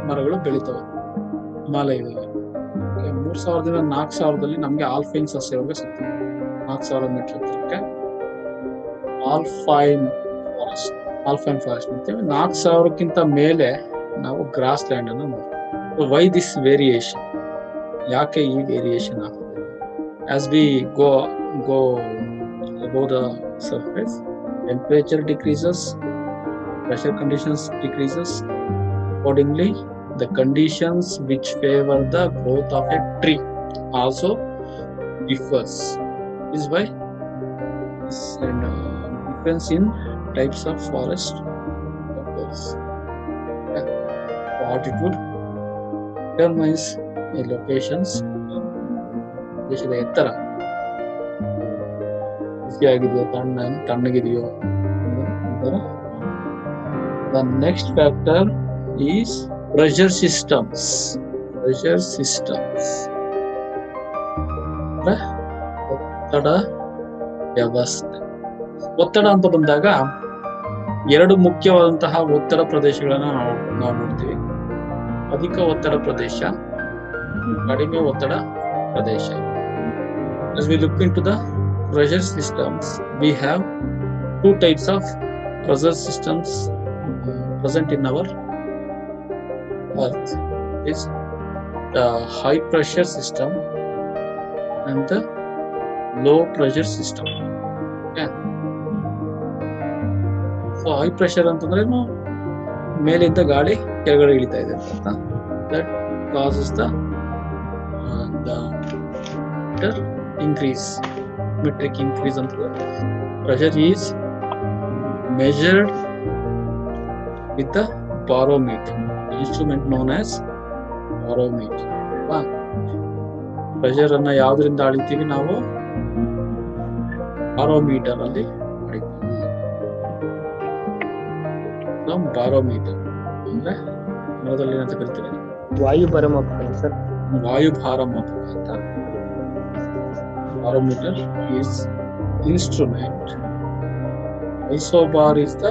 ಮರಗಳು ಬೆಳಿತವೆ ಹಿಮಾಲಯದಲ್ಲಿ. 3000ದಿಂದ 4000ದಲ್ಲಿ ನಮ್ಗೆ ಆಲ್ಪೈನ್ ಸಸ್ಯವರ್ಗ ಸಿಗ್ತದೆ. 4000 ಮೀಟರ್ ಎತ್ತರಕ್ಕೆ ಆಲ್ಪೈನ್ ಫಾರೆಸ್ಟ್ ನೋಡ್ತೇವೆ. 4000ಕ್ಕಿಂತ ಮೇಲೆ ನಾವು ಗ್ರಾಸ್ ಲ್ಯಾಂಡ್ ಅನ್ನು ನೋಡ್ತೀವಿ. Why this variation? ಯಾಕೆ ಈ ವೇರಿಯೇಷನ್ ಆಗ್ತದೆ? As we go above the surface, temperature decreases, pressure conditions decreases. Accordingly, the conditions which favor the growth of a tree also differs. This is why this difference in types of forest occurs. Altitude determines the locations. ದೇಶದ ಎತ್ತರ ಬಿಸಿಯಾಗಿದೆಯೋ ತಣ್ಣಗಿದೆಯೋ. The next factor is pressure systems. ಒತ್ತಡ ವ್ಯವಸ್ಥೆ. ಒತ್ತಡ ಅಂತ ಬಂದಾಗ ಎರಡು ಮುಖ್ಯವಾದಂತಹ ಒತ್ತಡ ಪ್ರದೇಶಗಳನ್ನ ನಾವು ನೋಡ್ತೀವಿ. ಅಧಿಕ ಒತ್ತಡ ಪ್ರದೇಶ, ಕಡಿಮೆ ಒತ್ತಡ ಪ್ರದೇಶ. As we look into the pressure systems, we have two types of pressure systems present in our earth. Is the high pressure system and the low pressure system. Okay. So high pressure ಅಂತಂದ್ರೆ ಮೇಲಿಂದ ಗಾಳಿ ಕೆಳಗಡೆ ಇಳಿತಾ ಇದೆ ಅಂತ. That causes the increase, metric increase ಅಂತ. Pressure is measured with the barometer, instrument known as barometer. Pressure ಅನ್ನ ಯಾವ್ದ್ರಿಂದ ಅಳಿತೀವಿ ನಾವು? Barometer ಅಲ್ಲಿ ಅಳಿತೀವಿ. ಬಾರೋಮೀಟರ್ ಅಂದ್ರೆ ಕನ್ನಡದಲ್ಲಿ ಏನಂತ ಕರಿತೀವಿ? ವಾಯುಭಾರ ಮಾಪಕ ಸರ್. ವಾಯುಭಾರ ಮಾಪಕ ಅಂತ. Barometer is instrument. Isobar is the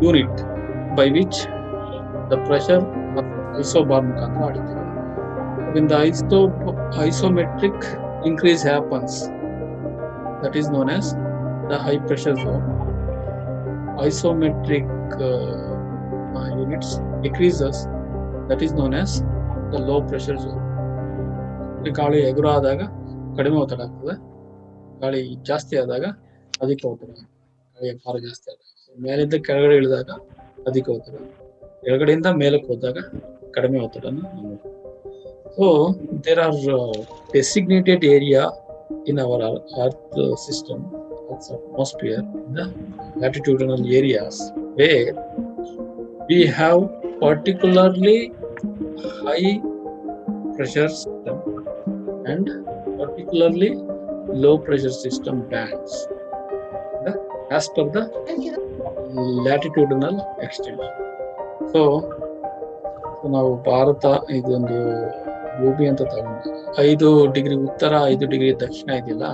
unit by which the pressure of isobar ಮುಖಾಂತರ ಅಳಿತೀವಿ. When the isometric increase happens, that is known as the high pressure zone. Isometric units decreases, that is known as the low pressure zone. ಗಾಳಿ ಎದುರಾದಾಗ ಕಡಿಮೆ ಒತ್ತಡ ಆಗ್ತದೆ, ಗಾಳಿ ಜಾಸ್ತಿ ಆದಾಗ ಅಧಿಕ ಒತ್ತಡ, ಗಾಳಿಯ ಭಾರ ಜಾಸ್ತಿ ಆದಾಗ. ಮೇಲಿಂದ ಕೆಳಗಡೆ ಇಳಿದಾಗ ಅಧಿಕ ಒತ್ತಡ, ಕೆಳಗಡೆಯಿಂದ ಮೇಲಕ್ಕೆ ಹೋದಾಗ ಕಡಿಮೆ ಒತ್ತಡ. So there are designated area in our earth system, atmosphere, the latitudinal areas where we have particularly high pressure system and particularly low pressure system bands as per the latitudinal extension. So ನಾವು ಭಾರತ ಇದೊಂದು ಭೂಮಿ ಅಂತ ತಗೊಂಡು 5 degree ಉತ್ತರ 5 degree ದಕ್ಷಿಣ ಇದೆಯಲ್ಲ,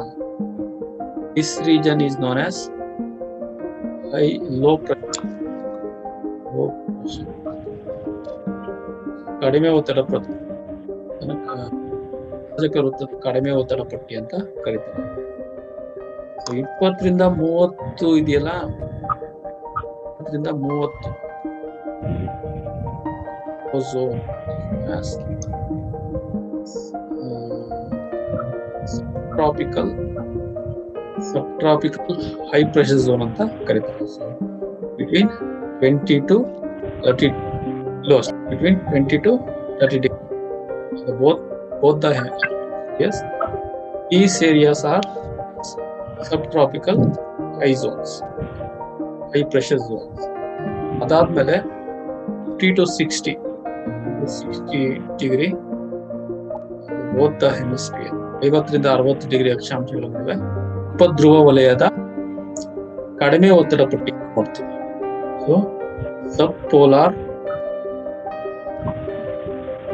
this region is known as low pressure. ಕಡಿಮೆ ಒತ್ತಡ ಪ್ರದೇಶ, ಕಡಿಮೆ ಒತ್ತಡ ಪಟ್ಟಿ ಅಂತ ಕರೀತಾರೆ. 20 ರಿಂದ 30 ಇದೆಯಲ್ಲ, 20 ರಿಂದ 30 zone as subtropical high pressure zone ಅಂತ ಕರೀತಾರೆ. So between 20 to 30 lows, between 20 to 30 degrees. So both the yes, these areas are subtropical high zones, high pressure zones. ಅದಾದ್ಮೇಲೆ 50 to 60 degree both the hemisphere, 50 ರಿಂದ 60 degree ಅಕ್ಷಾಂಶಗಳ ನಡುವೆ ಉಪಧ್ರುವ ವಲಯದ ಕಡಿಮೆ ಒತ್ತಡ ಪಟ್ಟಿ ಕೊಡ್ತೀವಿ. ಸೊ ಸಬ್ ಪೋಲಾರ್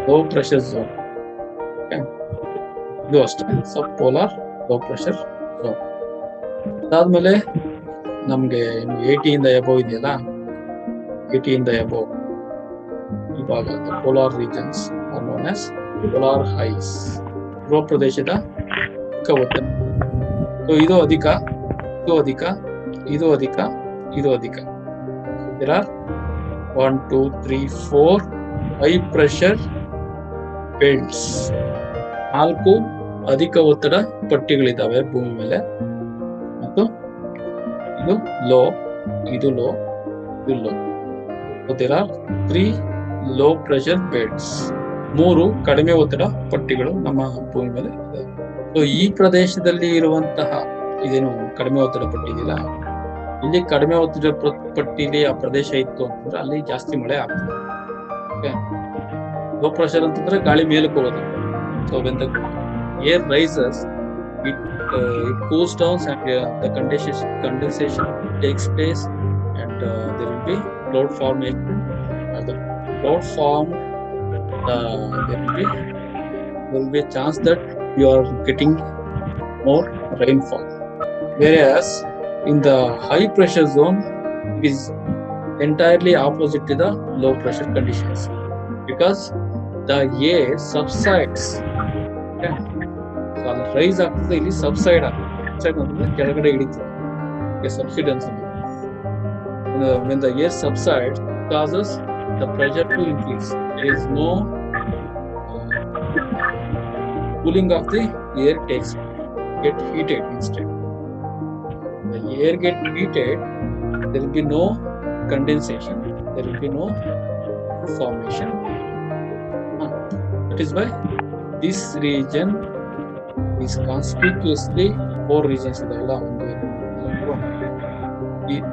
ಲೋ ಪ್ರೆಷರ್ ಝೋನ್, ಇದು ಅಷ್ಟೇ, ಸಬ್ ಪೋಲಾರ್ ಲೋ ಪ್ರೆಷರ್ ಝೋನ್. ಅದಾದ್ಮೇಲೆ ನಮ್ಗೆ 80 ಇಂದ ಎಬೋ ಇದೆಯಲ್ಲ, 80 ಇಂದ ಎಬೋ ಈ ಭಾಗ polar regions are known as polar highs. ಧ್ರುವ ಪ್ರದೇಶದ ಒತ್ತಡ. ಸೊ ಇದು ಅಧಿಕ, ಇದು ಅಧಿಕ, ಇದು ಅಧಿಕ, ಇದು ಅಧಿಕ. There are 1 2 3 4 high pressure belts. 4 ಅಧಿಕ ಒತ್ತಡ ಪಟ್ಟಿಗಳಿದ್ದಾವೆ ಭೂಮಿ ಮೇಲೆ. ಮತ್ತು ಇದು ಲೋ, ಇದು ಲೋ, ಇದು low. There are 3 low pressure belts. 3 ಕಡಿಮೆ ಒತ್ತಡ ಪಟ್ಟಿಗಳು ನಮ್ಮ ಭೂಮಿ ಮೇಲೆ ಇದೆ. ಸೊ ಈ ಪ್ರದೇಶದಲ್ಲಿ ಇರುವಂತಹ ಇದೇನು ಕಡಿಮೆ ಒತ್ತಡ ಪಟ್ಟಿ ಇದೆಯಲ್ಲ, ಇಲ್ಲಿ ಕಡಿಮೆ ಒತ್ತಡ ಪಟ್ಟಿಲಿ ಆ ಪ್ರದೇಶ ಇತ್ತು ಅಂತಂದ್ರೆ ಅಲ್ಲಿ ಜಾಸ್ತಿ ಮಳೆ ಆಗ್ತದೆ. ಲೋ ಪ್ರೆಷರ್ ಅಂತಂದ್ರೆ ಗಾಳಿ ಮೇಲಕ್ಕೆ ಹೋಗೋದು. So when the air rises, it cools down and the condensation takes place and there will be cloud formation. The cloud formed, there will be a chance that you are getting more rainfall. Whereas in the high pressure zone, it is entirely opposite to the low pressure conditions because the air subsides. Okay? So ಅಲ್ಲಿ rice ಆಗ್ತದೆ, ಇಲ್ಲಿ subside ಆಗ್ತದೆ. Subside ಅಂತಂದ್ರೆ ಕೆಳಗಡೆ ಇಳಿತದೆ, subsidence. When the air subsides, causes the pressure to increase. There is no cooling of the air get heated instead. The air get heated, there will be no condensation, there will be no formation. That is why this region is conspicuously, 4 regions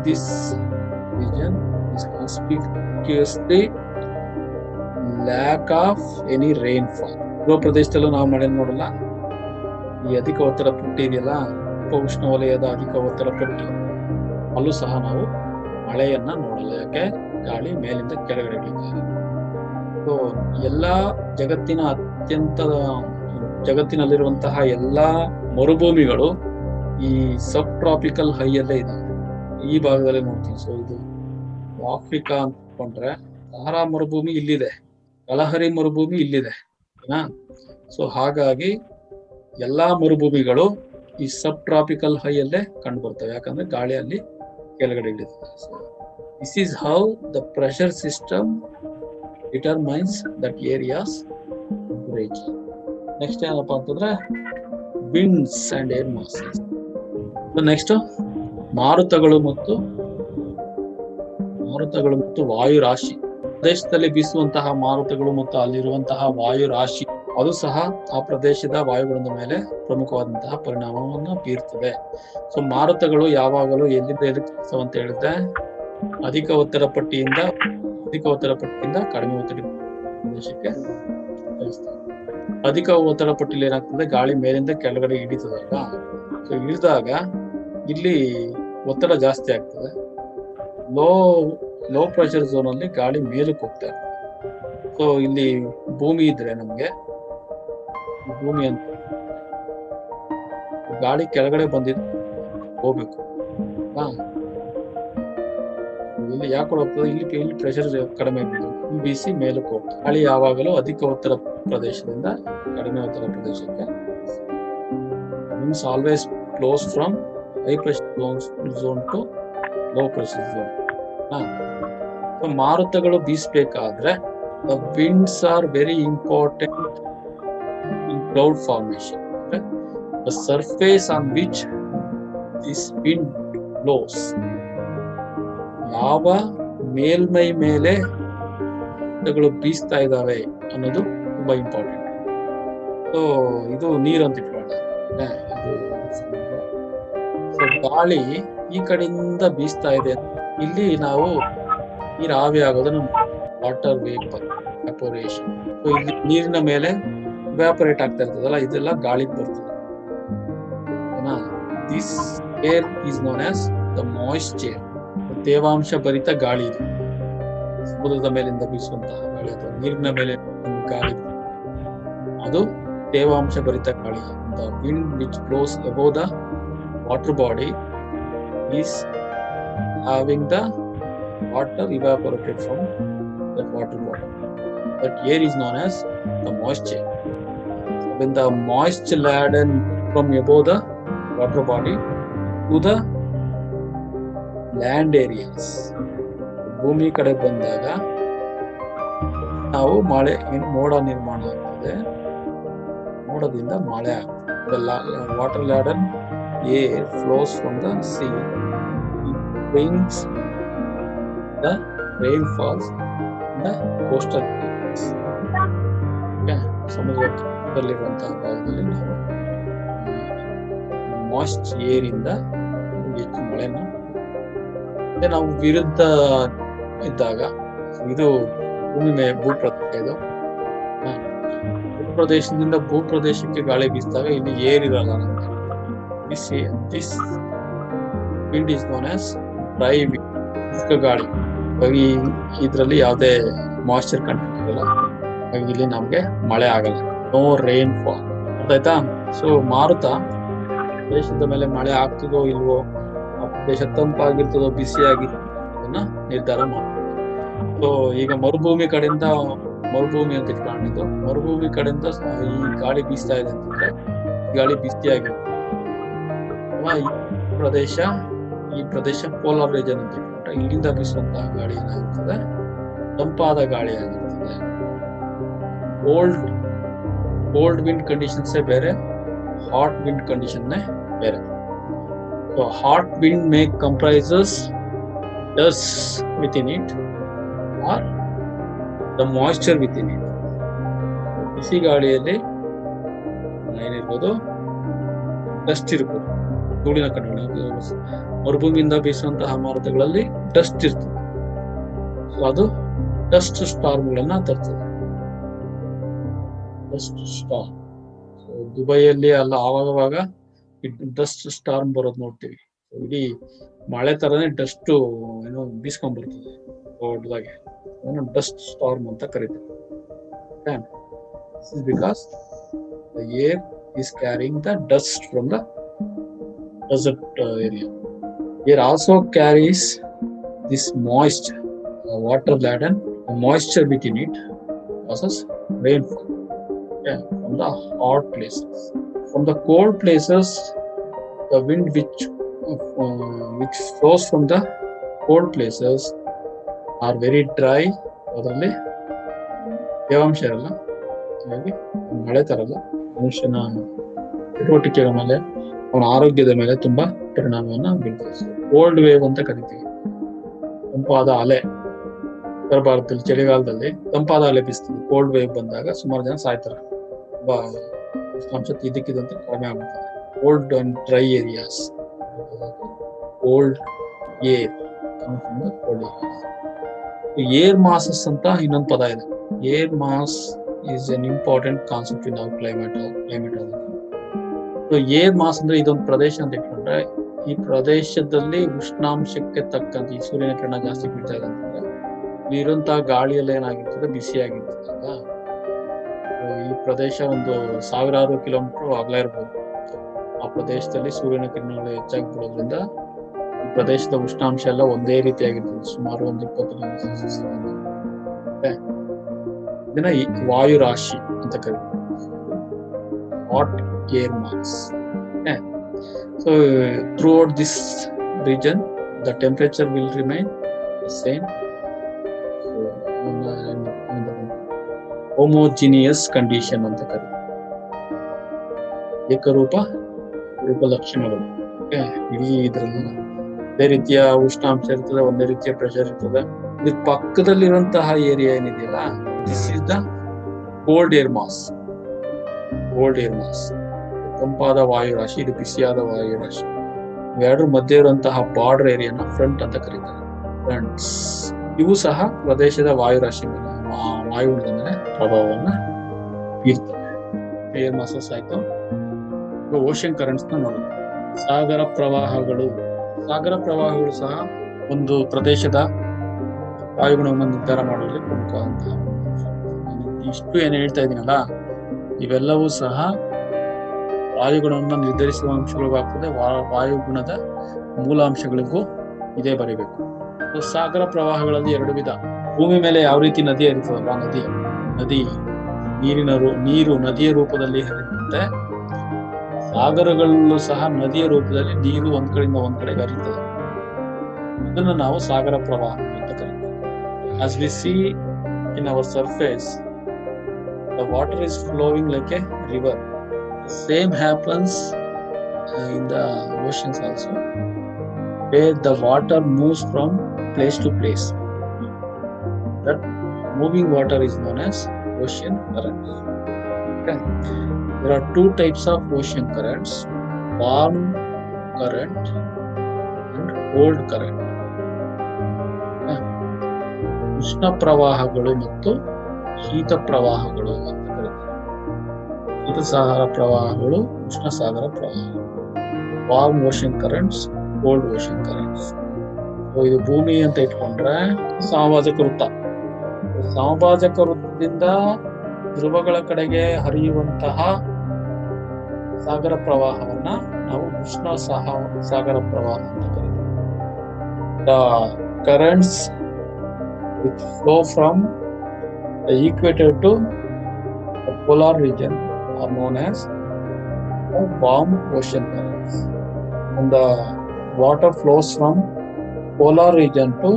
this region is conspicuously lack of any rainfall. ಧ್ರುವ ಪ್ರದೇಶದಲ್ಲೂ ನಾವು ಮಳೆ ನೋಡಲ್ಲ. ಈ ಅಧಿಕ ಒತ್ತಡ ಪಟ್ಟಿ ಇದೆಯಲ್ಲ, ಉಪ ಉಷ್ಣವಲಯದ ಅಧಿಕ ಒತ್ತಡ ಪಟ್ಟಿ, ಅಲ್ಲೂ ಸಹ ನಾವು ಮಳೆಯನ್ನ ನೋಡಲ್ಲ. ಯಾಕೆ? ಗಾಳಿ ಮೇಲಿಂದ ಕೆಳಗಡೆ ಇಳಿತಾರೆ. ಸೊ ಎಲ್ಲಾ ಜಗತ್ತಿನಲ್ಲಿರುವಂತಹ ಎಲ್ಲಾ ಮರುಭೂಮಿಗಳು ಈ ಸಬ್ ಟ್ರಾಪಿಕಲ್ ಹೈ ಅಲ್ಲೇ ಇದಾವೆ. ಈ ಭಾಗದಲ್ಲಿ ನೋಡ್ತೀವಿ. ಸೊ ಇದು ಆಫ್ರಿಕಾ ಅಂದ್ಕೊಂಡ್ರೆ ಸಹಾರಾ ಮರುಭೂಮಿ ಇಲ್ಲಿದೆ, ಕಲಹರಿ ಮರುಭೂಮಿ ಇಲ್ಲಿದೆ. ಸೊ ಹಾಗಾಗಿ ಎಲ್ಲಾ ಮರುಭೂಮಿಗಳು ಈ ಸಬ್ ಟ್ರಾಪಿಕಲ್ ಹೈ ಅಲ್ಲೇ ಕಂಡು ಬರ್ತವೆ, ಯಾಕಂದ್ರೆ ಗಾಳಿ ಅಲ್ಲಿ ಕೆಳಗಡೆ ಇಳಿತದೆ. So this is how the pressure system determines that areas temperature. Next ಏನಪ್ಪಾ ಅಂತಂದ್ರೆ winds and air masses. Next ಮಾರುತಗಳು ಮತ್ತು ವಾಯು ರಾಶಿ. ಪ್ರದೇಶದಲ್ಲಿ ಬೀಸುವಂತಹ ಮಾರುತಗಳು ಮತ್ತು ಅಲ್ಲಿರುವಂತಹ ವಾಯು ರಾಶಿ, ಅದು ಸಹ ಆ ಪ್ರದೇಶದ ವಾಯುಗುಣದ ಮೇಲೆ ಪ್ರಮುಖವಾದಂತಹ ಪರಿಣಾಮವನ್ನು ಬೀರ್ತದೆ. ಸೊ ಮಾರುತಗಳು ಯಾವಾಗಲೂ ಎಲ್ಲಿಂದ ಅಂತ ಹೇಳಿದ್ರೆ ಅಧಿಕ ಒತ್ತಡ ಪಟ್ಟಿಯಿಂದ ಕಡಿಮೆ ಒತ್ತಡ ಪ್ರದೇಶಕ್ಕೆ ಚಲಿಸ್ತದೆ. ಅಧಿಕ ಒತ್ತಡ ಪಟ್ಟಿಲಿ ಏನಾಗ್ತದೆ, ಗಾಳಿ ಮೇಲಿಂದ ಕೆಳಗಡೆ ಇಳಿತದಲ್ಲ. ಸೊ ಇಳಿದಾಗ ಇಲ್ಲಿ ಒತ್ತಡ ಜಾಸ್ತಿ ಆಗ್ತದೆ. ಲೋ ಪ್ರೆಷರ್ ಝೋನ್ ಅಲ್ಲಿ ಗಾಳಿ ಮೇಲಕ್ಕೆ ಹೋಗ್ತಾ ಇರ್ತದೆ. ಸೊ ಇಲ್ಲಿ ಭೂಮಿ ಇದ್ರೆ ನಮ್ಗೆ ಭೂಮಿ ಅಂತ ಗಾಳಿ ಕೆಳಗಡೆ ಬಂದಿದ್ದು ಹೋಗ್ಬೇಕು. ಇಲ್ಲಿ ಯಾಕೆ ಹೋಗ್ತದೆ, ಇಲ್ಲಿ ಪ್ರೆಷರ್ ಕಡಿಮೆ ಬೀಸಿ ಮೇಲಕ್ಕೆ ಹೋಗ್ತದೆ. ಗಾಳಿ ಯಾವಾಗಲೂ ಅಧಿಕ ಒತ್ತಡ ಪ್ರದೇಶದಿಂದ ಕಡಿಮೆ ಒತ್ತಡ ಪ್ರದೇಶಕ್ಕೆ always flows from high pressure zone to low pressure zone. ಮಾರುತಗಳು ಬೀಸಬೇಕಾದ್ರೆ the winds are very important in cloud formation. The surface on which this wind blows, ಯಾವ ಮೇಲ್ಮೈ ಮೇಲೆ ಮಾರುತಗಳು ಬೀಸ್ತಾ ಇದಾವೆ ಅನ್ನೋದು ತುಂಬಾ ಇಂಪಾರ್ಟೆಂಟ್. ಸೊ ಇದು ನೀರು ಅಂತ ಇಟ್ಕೊಳ್ಳೋಣ. ಗಾಳಿ ಈ ಕಡೆಯಿಂದ ಬೀಸ್ತಾ ಇದೆ, ಇಲ್ಲಿ ನಾವು ನೀರು ಆವಿ ಆಗೋದನ್ನು ವಾಟರ್ ವೇಪರ್ ಎವಾಪೊರೇಷನ್. ಸೊ ಇಲ್ಲಿ ನೀರಿನ ಮೇಲೆ ಎವಾಪೊರೇಟ್ ಆಗ್ತಾ ಇರ್ತದಲ್ಲ, ಇದೆಲ್ಲ ಗಾಳಿಗೆ ಬರ್ತದೆ. This air is known as the moisture. ತೇವಾಂಶ ಭರಿತ ಗಾಳಿ ಇದು. ಸಮುದ್ರದ ಮೇಲಿಂದ ಬೀಸುವಂತಹ ಗಾಳಿ ಅಥವಾ ನೀರಿನ ಮೇಲೆ ಗಾಳಿ, ಅದು ತೇವಾಂಶ ಭರಿತ ಗಾಳಿ. The wind which blows above the water body is having the water evaporated from that water body. That air is known as the moisture. So when the moisture laden from above the water body to the land areas, ಭೂಮಿ ಕಡೆ ಬಂದಾಗ ನಾವು ಮಳೆ ಮೋಡ ನಿರ್ಮಾಣ ಆಗ್ತದೆ, ಮೋಡದಿಂದ ಮಳೆ ಆಗ್ತದೆ. Water Laden air flows from the sea, it brings the rainfalls in the coastal areas. ಸಮುದ್ರದಲ್ಲಿರುವಂತಹ ಭಾಗದಲ್ಲಿ ನಾವು ಮಾಯ್ಸ್ಟ್ ಏರ್ ಇಂದ ಹೆಚ್ಚು ಮಳೆನ, ಅದೇ ನಾವು ವಿರುದ್ಧ ಇದ್ದಾಗ, ಇದು ಭೂಪ್ರದೇಶ, ಇದು ಭೂಪ್ರದೇಶದಿಂದ ಭೂಪ್ರದೇಶಕ್ಕೆ ಗಾಳಿ ಬೀಸಿದಾಗ ಇಲ್ಲಿ ಏರ್ ಇರಲ್ಲ ನಮ್ಗೆ. This wind is known as dry wind, ಶುಷ್ಕ ಗಾಳಿ. ಇದರಲ್ಲಿ ಯಾವುದೇ ಮಾಯಿಶ್ಚರ್ ಕಂಟೆಂಟ್ ಇರಲ್ಲ, ಹಾಗಾಗಿ ಇಲ್ಲಿ ನಮ್ಗೆ ಮಳೆ ಆಗಲ್ಲ. No rainfall. ಅರ್ಥ ಆಯ್ತಾ? ಸೊ ಮಾರುತ ಪ್ರದೇಶದ ಮೇಲೆ ಮಳೆ ಆಗ್ತದೋ ಇಲ್ವೋ, ಆ ಪ್ರದೇಶ ತಂಪಾಗಿರ್ತದೋ ಬಿಸಿಯಾಗಿರ್ತದೋ ಅದನ್ನ ನಿರ್ಧಾರ ಮಾಡ್ತಾರೆ. ಸೊ ಈಗ ಮರುಭೂಮಿ ಕಡೆಯಿಂದ, ಮರುಭೂಮಿ ಅಂತ ಇಟ್ಕೊಂಡಿದ್ದು, ಮರುಭೂಮಿ ಕಡೆಯಿಂದ ಈ ಗಾಳಿ ಬೀಸ್ತಾ ಇದೆ ಅಂತಂದ್ರೆ ಗಾಳಿ ಬಿಸಿಯಾಗಿರ್ತದೆ. ಈ ಪ್ರದೇಶ ಪೋಲಾರ್ ರೀಜನ್ ಅಂತ ಇಟ್ಕೊಂಡ್ರೆ ಇಲ್ಲಿಂದ ಬೀಸುವಂತಹ ಗಾಳಿ ಏನಾಗಿರ್ತದೆ, ತಂಪಾದ ಗಾಳಿ ಆಗಿರ್ತದೆ. ಕೋಲ್ಡ್ ವಿಂಡ್ ಕಂಡೀಷನ್ಸ್ ಬೇರೆ, ಹಾಟ್ ವಿಂಡ್ ಕಂಡೀಷನ್ ಬೇರೆ. So hot wind may comprises dust within it are the moisture within it. ಬಿಸಿ ಗಾಳಿಯಲ್ಲಿ ಏನಿರ್ಬೋದು, ಡಸ್ಟ್ ಇರ್ಬೋದು, ಧೂಳಿನ ಕಣಗಳು. ಮರುಭೂಮಿಯಿಂದ ಬೀಸುವಂತಹ ಮಾರುತಗಳಲ್ಲಿ ಡಸ್ಟ್ ಇರ್ತದೆ. ಸೊ ಅದು ಡಸ್ಟ್ ಸ್ಟಾರ್ಮ್ಗಳನ್ನ ತರ್ತದೆ. Dust storm. ಸೊ ದುಬೈಯಲ್ಲಿ ಅಲ್ಲ ಆವಾಗ ಡಸ್ಟ್ ಸ್ಟಾರ್ಮ್ ಬರೋದು ನೋಡ್ತೀವಿ. ಇಡೀ ಮಳೆ ತರನೇ ಡಸ್ಟ್ ಏನೋ ಬೀಸ್ಕೊಂಡ್ ಬರ್ತದೆ ದೊಡ್ಡದಾಗಿ, ಡಸ್ಟ್ ಸ್ಟಾರ್ಮ್ ಅಂತ ಕರೀತಾರೆ. Because the air is carrying the dust from the desert area. Air also carries this moist water laden moisture within it, causes rainfall from the hot places. From the cold places, the wind which flows from the cold places are very dry. ಅದರಲ್ಲಿ ತೇವಾಂಶ ಇರಲ್ಲ, ಹಾಗಾಗಿ ಮಳೆ ತರಲ್ಲ. ಮನುಷ್ಯನ ಚಟುವಟಿಕೆಗಳ ಮೇಲೆ, ಅವನ ಆರೋಗ್ಯದ ಮೇಲೆ ತುಂಬಾ ಪರಿಣಾಮವನ್ನ ಬೀಳ್ತದೆ. ಕೋಲ್ಡ್ ವೇವ್ ಅಂತ ಕರಿತೀವಿ. ತಂಪಾದ ಅಲೆ. ಉತ್ತರ ಭಾರತದಲ್ಲಿ ಚಳಿಗಾಲದಲ್ಲಿ ತಂಪಾದ ಅಲೆ ಬೀಸ್ತದೆ. ಕೋಲ್ಡ್ ವೇವ್ ಬಂದಾಗ ಸುಮಾರು ಜನ ಸಾಯ್ತಾರೆ. ತುಂಬಾ ಉಷ್ಣಾಂಶ ಇದಕ್ಕಿದಂತೆ ಕಡಿಮೆ ಆಗುತ್ತದೆ. Cold and dry areas, cold air, cold areas. Air masses ಅಂತ ಇನ್ನೊಂದು ಪದ ಇದೆ. Air mass is an important concept in our climatology. So air mass ಅಂದ್ರೆ ಇದೊಂದು ಪ್ರದೇಶ ಅಂತ ಇಟ್ಕೊಂಡ್ರೆ, ಈ ಪ್ರದೇಶದಲ್ಲಿ ಉಷ್ಣಾಂಶಕ್ಕೆ ತಕ್ಕಂತೆ ಈ ಸೂರ್ಯನ ಕಿರಣ ಜಾಸ್ತಿ ಬೀಳ್ತಾ ಇದೆ ಅಂತಂದ್ರೆ ಇರುವಂತಹ ಗಾಳಿಯೆಲ್ಲ ಏನಾಗಿರ್ತದೆ, ಬಿಸಿಯಾಗಿರ್ತದೆ. ಈ ಪ್ರದೇಶ ಒಂದು 1000 ಕಿಲೋಮೀಟರ್ ಅಗಲ ಇರ್ಬೋದು. ಆ ಪ್ರದೇಶದಲ್ಲಿ ಸೂರ್ಯನ ಕಿರಣಗಳು ಹೆಚ್ಚಾಗಿ ಬೀಳೋದ್ರಿಂದ ಈ ಪ್ರದೇಶದ ಉಷ್ಣಾಂಶ ಎಲ್ಲ ಒಂದೇ ರೀತಿಯಾಗಿರ್ತದೆ, ಸುಮಾರು ಒಂದು 20 ಡಿಗ್ರಿ ಸೆಲ್ಸಿಯಸ್. ಇದನ್ನ ವಾಯು ರಾಶಿ ಅಂತ ಕರೀತಾರೆ, hot air mass. So throughout this region the temperature will remain the same. So homogeneous condition ಅಂತ ಕರೀತಾರೆ. ಏಕರೂಪ ಲಕ್ಷಣಗಳು. ಇಡೀ ಇದರಲ್ಲಿ ಒಂದೇ ರೀತಿಯ ಉಷ್ಣಾಂಶ ಇರ್ತದೆ, ಒಂದೇ ರೀತಿಯ ಪ್ರೆಷರ್ ಇರ್ತದೆ. ಇದ್ರ ಪಕ್ಕದಲ್ಲಿರುವಂತಹ ಏರಿಯಾ ಏನಿದೆಯಲ್ಲ, this is the cold air mass. ತಂಪಾದ ವಾಯು ರಾಶಿ, ಇದು ಬಿಸಿಯಾದ ವಾಯು ರಾಶಿ. ಇವೆರಡರ ಮಧ್ಯೆ ಇರುವಂತಹ ಬಾರ್ಡರ್ ಏರಿಯಾನ ಫ್ರಂಟ್ ಅಂತ ಕರೀತಾರೆ. ಫ್ರಂಟ್ಸ್ ಇವು ಸಹ ಪ್ರದೇಶದ ವಾಯು ರಾಶಿ ಮೇಲೆ, ವಾಯುಗುಣದ ಮೇಲೆ ಪ್ರಭಾವವನ್ನ ಬೀರ್ತವೆ. ಏರ್ ಮಾಸಸ್ ಆಯ್ತು. ಈಗ ಓಷನ್ ಕರೆಂಟ್ಸ್ ನ ನೋಡೋಣ. ಸಾಗರ ಪ್ರವಾಹಗಳು ಸಹ ಒಂದು ಪ್ರದೇಶದ ವಾಯುಗುಣವನ್ನು ನಿರ್ಧಾರ ಮಾಡುವಲ್ಲಿ ಪ್ರಮುಖವಾದಂತಹ. ಇಷ್ಟು ಏನ್ ಹೇಳ್ತಾ ಇದೀನಲ್ಲ, ಇವೆಲ್ಲವೂ ಸಹ ವಾಯುಗುಣವನ್ನು ನಿರ್ಧರಿಸುವ ಅಂಶಗಳಿಗೂ ಆಗ್ತದೆ, ವಾಯುಗುಣದ ಮೂಲಾಂಶಗಳಿಗೂ ಇದೇ ಬರೀಬೇಕು. ಸಾಗರ ಪ್ರವಾಹಗಳಲ್ಲಿ 2 ವಿಧ. ಭೂಮಿ ಮೇಲೆ ಯಾವ ರೀತಿ ನದಿ ಹರಿತದಲ್ಲ, ನೀರು ನದಿಯ ರೂಪದಲ್ಲಿ ಹರಿದಂತೆ ಸಾಗರಗಳಲ್ಲೂ ಸಹ ನದಿಯ ರೂಪದಲ್ಲಿ ನೀರು ಒಂದ್ ಕಡೆಯಿಂದ ಒಂದ್ ಕಡೆಗೆ ಹರಿತದೆ. ಇದನ್ನು ನಾವು ಸಾಗರ ಪ್ರವಾಹ ಅಂತ ಕರೀತೀವಿ. As we see in our surface, the water is flowing like a river. The same happens in the oceans also, where the water moves from place to place. That moving water is known as ocean currents. Okay. There are 2 types of ocean currents: warm current and cold current. ಉಷ್ಣ ಪ್ರವಾಹಗಳು ಮತ್ತು ಶೀತ ಪ್ರವಾಹಗಳು ಅಂತ ಕರೀತಾರೆ. ಶೀತ ಸಾಗರ ಪ್ರವಾಹಗಳು, ಉಷ್ಣ ಸಾಗರ ಪ್ರವಾಹಗಳು. Warm ocean currents, cold ocean currents. ಇದು ಭೂಮಿ ಅಂತ ಇಟ್ಕೊಂಡ್ರೆ ಸಮಭಾಜಕ ವೃತ್ತದಿಂದ ಧ್ರುವಗಳ ಕಡೆಗೆ ಹರಿಯುವಂತಹ ಸಾಗರ ಪ್ರವಾಹವನ್ನ ನಾವು ಉಷ್ಣ ಸಾಗರ ಪ್ರವಾಹ ಅಂತ ಕರಿತೀವಿ. The currents which flow from the equator to the polar region are known as the warm ocean currents. And the water flows from polar region to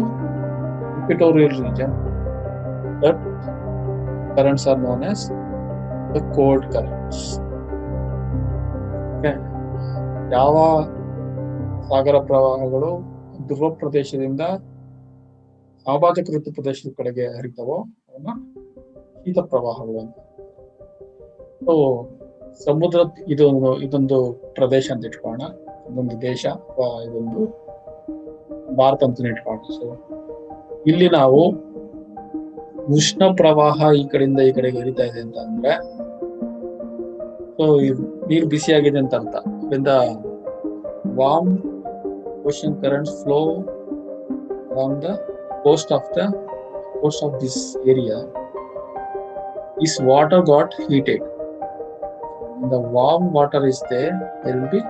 equatorial region. That currents are known as the cold currents. Okay. ಯಾವ ಸಾಗರ ಪ್ರವಾಹಗಳು ಧ್ರುವ ಪ್ರದೇಶದಿಂದ ಆಬಾಧಕ ಋತು ಪ್ರದೇಶದ ಕಡೆಗೆ ಹರಿತಾವೋ ಅವನ್ನ ಶೀತ ಪ್ರವಾಹಗಳು ಅಂತ. ಸೊ ಸಮುದ್ರ ಇದೊಂದು ಪ್ರದೇಶ ಅಂತ ಇಟ್ಕೊಳ್ಳೋಣ, ಇದೊಂದು ದೇಶ ಅಥವಾ ಇದೊಂದು ಭಾರತ ಅಂತ ಇಟ್ಕೊಳ್ಳೋಣ. ಸೊ ಇಲ್ಲಿ ನಾವು ಉಷ್ಣ ಪ್ರವಾಹ ಈ ಕಡೆಯಿಂದ ಈ ಕಡೆಗೆ ಹರಿತಾ ಇದೆ ಅಂತ ಅಂದ್ರೆ ಸೊ ನೀರು ಬಿಸಿಯಾಗಿದೆ ಅಂತ ಅರ್ಥ. ಇದರಿಂದ warm ocean currents flow along the coast of this area. This water got heated. When the warm water is there will be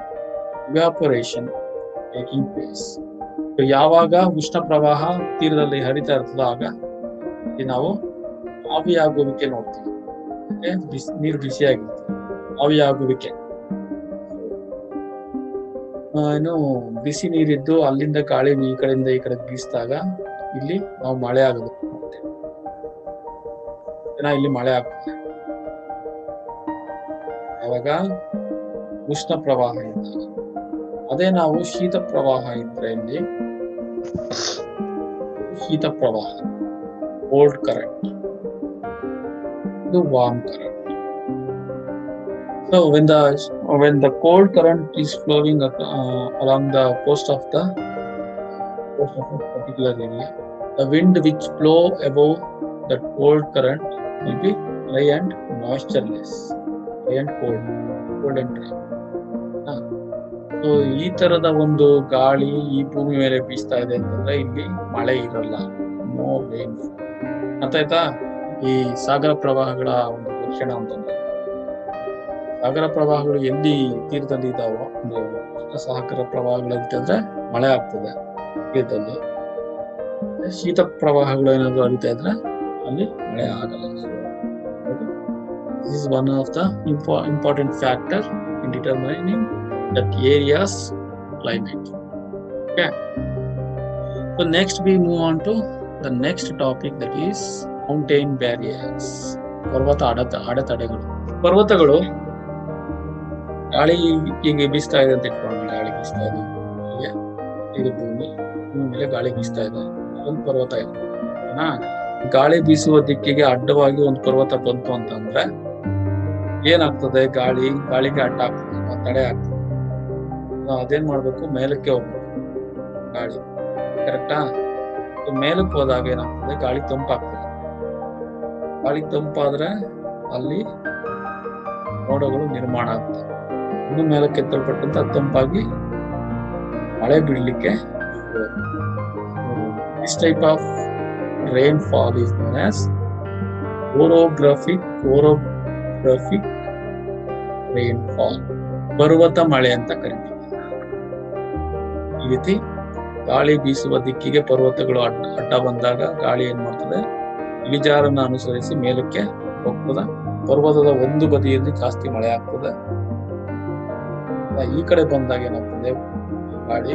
evaporation taking place. So ಯಾವಾಗ ಉಷ್ಣ ಪ್ರವಾಹ ತೀರದಲ್ಲಿ ಹರಿತಾ ಇರ್ತದೆ ಆಗ ನಾವು ಆವಿಯಾಗುವಿಕೆ ನೋಡ್ತೀವಿ. ನೀರು ಬಿಸಿಯಾಗಿರ್ತದೆ, ಆವಿಯಾಗುವಿಕೆ. ಏನು ಬಿಸಿ ನೀರಿದ್ದು ಅಲ್ಲಿಂದ ಗಾಳಿ ಈ ಕಡೆಯಿಂದ ಈ ಕಡೆ ಬೀಸಿದಾಗ ಇಲ್ಲಿ ನಾವು ಮಳೆ ಆಗೋದು ಇಲ್ಲಿ ಮಳೆ ಆಗ್ತದೆ. ಯಾವಾಗ ಉಷ್ಣ ಪ್ರವಾಹ ಇದ್ದಾಗ. ಅದೇ ನಾವು ಶೀತ ಪ್ರವಾಹ ಇದ್ರೆ ಇಲ್ಲಿ ಶೀತ ಪ್ರವಾಹ ಕೋಲ್ಡ್ ಕರೆಂಟ್, ಇದು warm current. So when the cold current is flowing along the coast of a particular area, the wind which blow above that cold current will be dry and moistureless, dry and cold and dry. So ಈ ತರದ ಒಂದು ಗಾಳಿ ಈ ಭೂಮಿ ಮೇಲೆ ಬೀಸ್ತಾ ಇದೆ ಅಂತಂದ್ರೆ ಇಲ್ಲಿ ಮಳೆ ಇರಲ್ಲ, ನೋ ರೈನ್. ಅರ್ಥಾಯ್ತಾ? ಈ ಸಾಗರ ಪ್ರವಾಹಗಳ ಒಂದು ಲಕ್ಷಣ ಅಂತಂದ್ರೆ ಸಾಗರ ಪ್ರವಾಹಗಳು ಎಲ್ಲಿ ತೀರದಲ್ಲಿ ಇದಾವೋ, ಸಾಗರ ಪ್ರವಾಹಗಳಿದ್ರೆ ಮಳೆ ಆಗ್ತದೆ ತೀರದಲ್ಲಿ. ಶೀತ ಪ್ರವಾಹಗಳು ಏನಾದ್ರು ಹರಿತಾ ಇದ್ರೆ ಅಲ್ಲಿ ಮಳೆ ಆಗಲ್ಲ. This is one of the important factor in determining that area's climate. Okay. So next we move on to the next topic, that is mountain barriers. ಪರ್ವತ ಅಡೆತಡೆಗಳು. ಪರ್ವತಗಳು ಗಾಳಿ ಹೀಗೆ ಬೀಸ್ತಾ ಇದೆ ಅಂತ ಇಟ್ಕೊಳ್ಳೋಣ. ಗಾಳಿ ಬೀಸ್ತಾ ಇದೆ, ಇದು ಭೂಮಿ ಮೇಲೆ ಗಾಳಿ ಬೀಸ್ತಾ ಇದೆ, ಒಂದು ಪರ್ವತ ಇದೆ. ಗಾಳಿ ಬೀಸುವ ದಿಕ್ಕಿಗೆ ಅಡ್ಡವಾಗಿ ಒಂದು ಪರ್ವತ ಬಂತು ಅಂತಂದ್ರೆ ಏನಾಗ್ತದೆ? ಗಾಳಿಗೆ ಅಡ್ಡ ಆಗ್ತದೆ, ತಡೆ ಆಗ್ತದೆ. ಅದೇನ್ ಮಾಡ್ಬೇಕು? ಮೇಲಕ್ಕೆ ಹೋಗ್ಬೇಕು ಗಾಳಿ. ಕರೆಕ್ಟಾ? ಮೇಲಕ್ಕೆ ಹೋದಾಗ ಏನಾಗ್ತದೆ? ಗಾಳಿ ತಂಪಾಗ್ತದೆ. ಗಾಳಿ ತಂಪಾದ್ರೆ ಅಲ್ಲಿ ಮೋಡಗಳು ನಿರ್ಮಾಣ ಆಗ್ತದೆ. ಇನ್ನು ಮೇಲಕ್ಕೆ ಎತ್ತಲ್ಪಟ್ಟಂತ ತಂಪಾಗಿ ಮಳೆ ಬೀಳಲಿಕ್ಕೆ. This type of rainfall is known as orographic rainfall. ಪರ್ವತ ಮಳೆ ಅಂತ ಕರೀತೀವಿ. ಈ ರೀತಿ ಗಾಳಿ ಬೀಸುವ ದಿಕ್ಕಿಗೆ ಪರ್ವತಗಳು ಅಡ್ಡ ಬಂದಾಗ ಗಾಳಿ ಏನ್ ಮಾಡ್ತದೆ? ಇಳಿಜಾರನ್ನ ಅನುಸರಿಸಿ ಮೇಲಕ್ಕೆ ಹೋಗ್ತದೆ. ಪರ್ವತದ ಒಂದು ಬದಿಯಲ್ಲಿ ಜಾಸ್ತಿ ಮಳೆ ಆಗ್ತದೆ. ಈ ಕಡೆ ಬಂದಾಗ ಏನಾಗ್ತದೆ? ಗಾಳಿ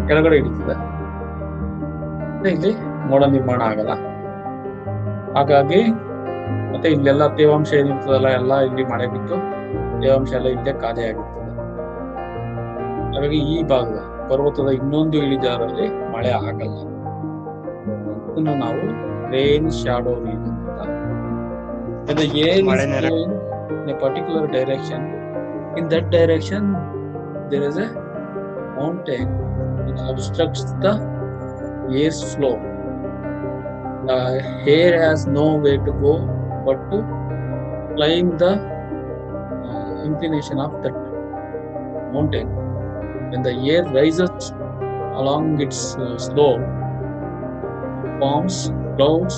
ಕೆಳಗಡೆ ಇಳಿತದೆ, ಇಲ್ಲಿ ಮೋಡ ನಿರ್ಮಾಣ ಆಗಲ್ಲ. ಹಾಗಾಗಿ ಮತ್ತೆ ಇಲ್ಲೆಲ್ಲ ತೇವಾಂಶ ಏನಿರ್ತದಲ್ಲ ಎಲ್ಲ ಇಲ್ಲಿ ಮಳೆ ಬಿದ್ದು ತೇವಾಂಶ ಎಲ್ಲ ಇಲ್ಲೇ ಖಾಲಿಯಾಗಿರ್ತದೆ. ಹಾಗಾಗಿ ಈ ಭಾಗದ ಪರ್ವತದ ಇನ್ನೊಂದು ಇಳಿಜಾರಲ್ಲಿ ಮಳೆ ಆಗಲ್ಲ. ಇದನ್ನು ನಾವು ರೈನ್ ಶಾಡೋ ರೀಜನ್ ಅಂತ. The air is flowing in a particular direction. In that direction there is a mountain which obstructs the air's flow. The air has no way to go but to climb the inclination of that mountain. When the air rises along its slope, it forms clouds,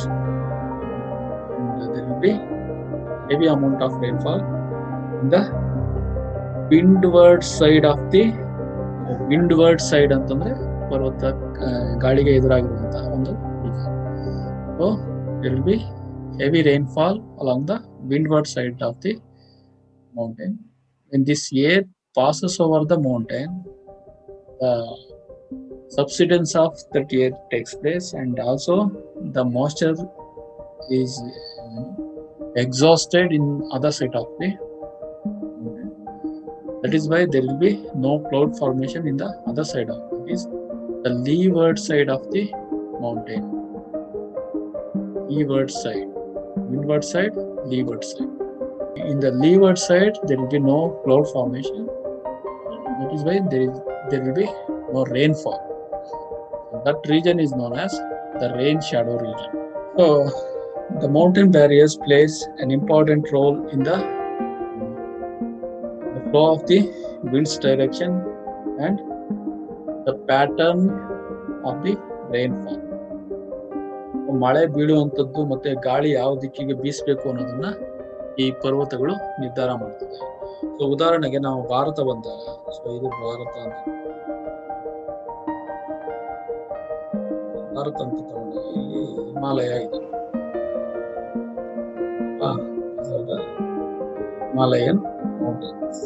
and there will be heavy amount of rainfall in the windward side of the windward side ಅಂತಂದ್ರೆ ಪರ್ವತ ಗಾಳಿಗೆ ಎದುರಾಗಿರುವಂತಹ ಒಂದು so will be heavy rainfall along the windward side of the mountain. When this air passes over the mountain, the subsidence of that air takes place, and also the moisture is exhausted in other side of the mountain. That is why there will be no cloud formation in the other side of it. Is the leeward side of the mountain. Leeward side. Windward side, leeward side. In the leeward side, there will be no cloud formation. That is why there will be no rainfall. That region is known as the rain shadow region. So, the mountain barriers plays an important role in the flow of the wind's direction and the pattern of the rainfall. ಮಳೆ ಬೀಳುವಂಥದ್ದು ಮತ್ತೆ ಗಾಳಿ ಯಾವ ದಿಕ್ಕಿಗೆ ಬೀಸಬೇಕು ಅನ್ನೋದನ್ನ ಈ ಪರ್ವತಗಳು ನಿರ್ಧಾರ ಮಾಡ್ತದೆ. ಸೊ ಉದಾಹರಣೆಗೆ ನಾವು ಭಾರತ ಬಂದಾಗ, ಸೊ ಇದು ಭಾರತ ಅಂತ ತಗೊಂಡಾಗ ಇಲ್ಲಿ ಹಿಮಾಲಯ ಇದೆ, ಹಿಮಾಲಯನ್ ಮೌಂಟೇನ್ಸ್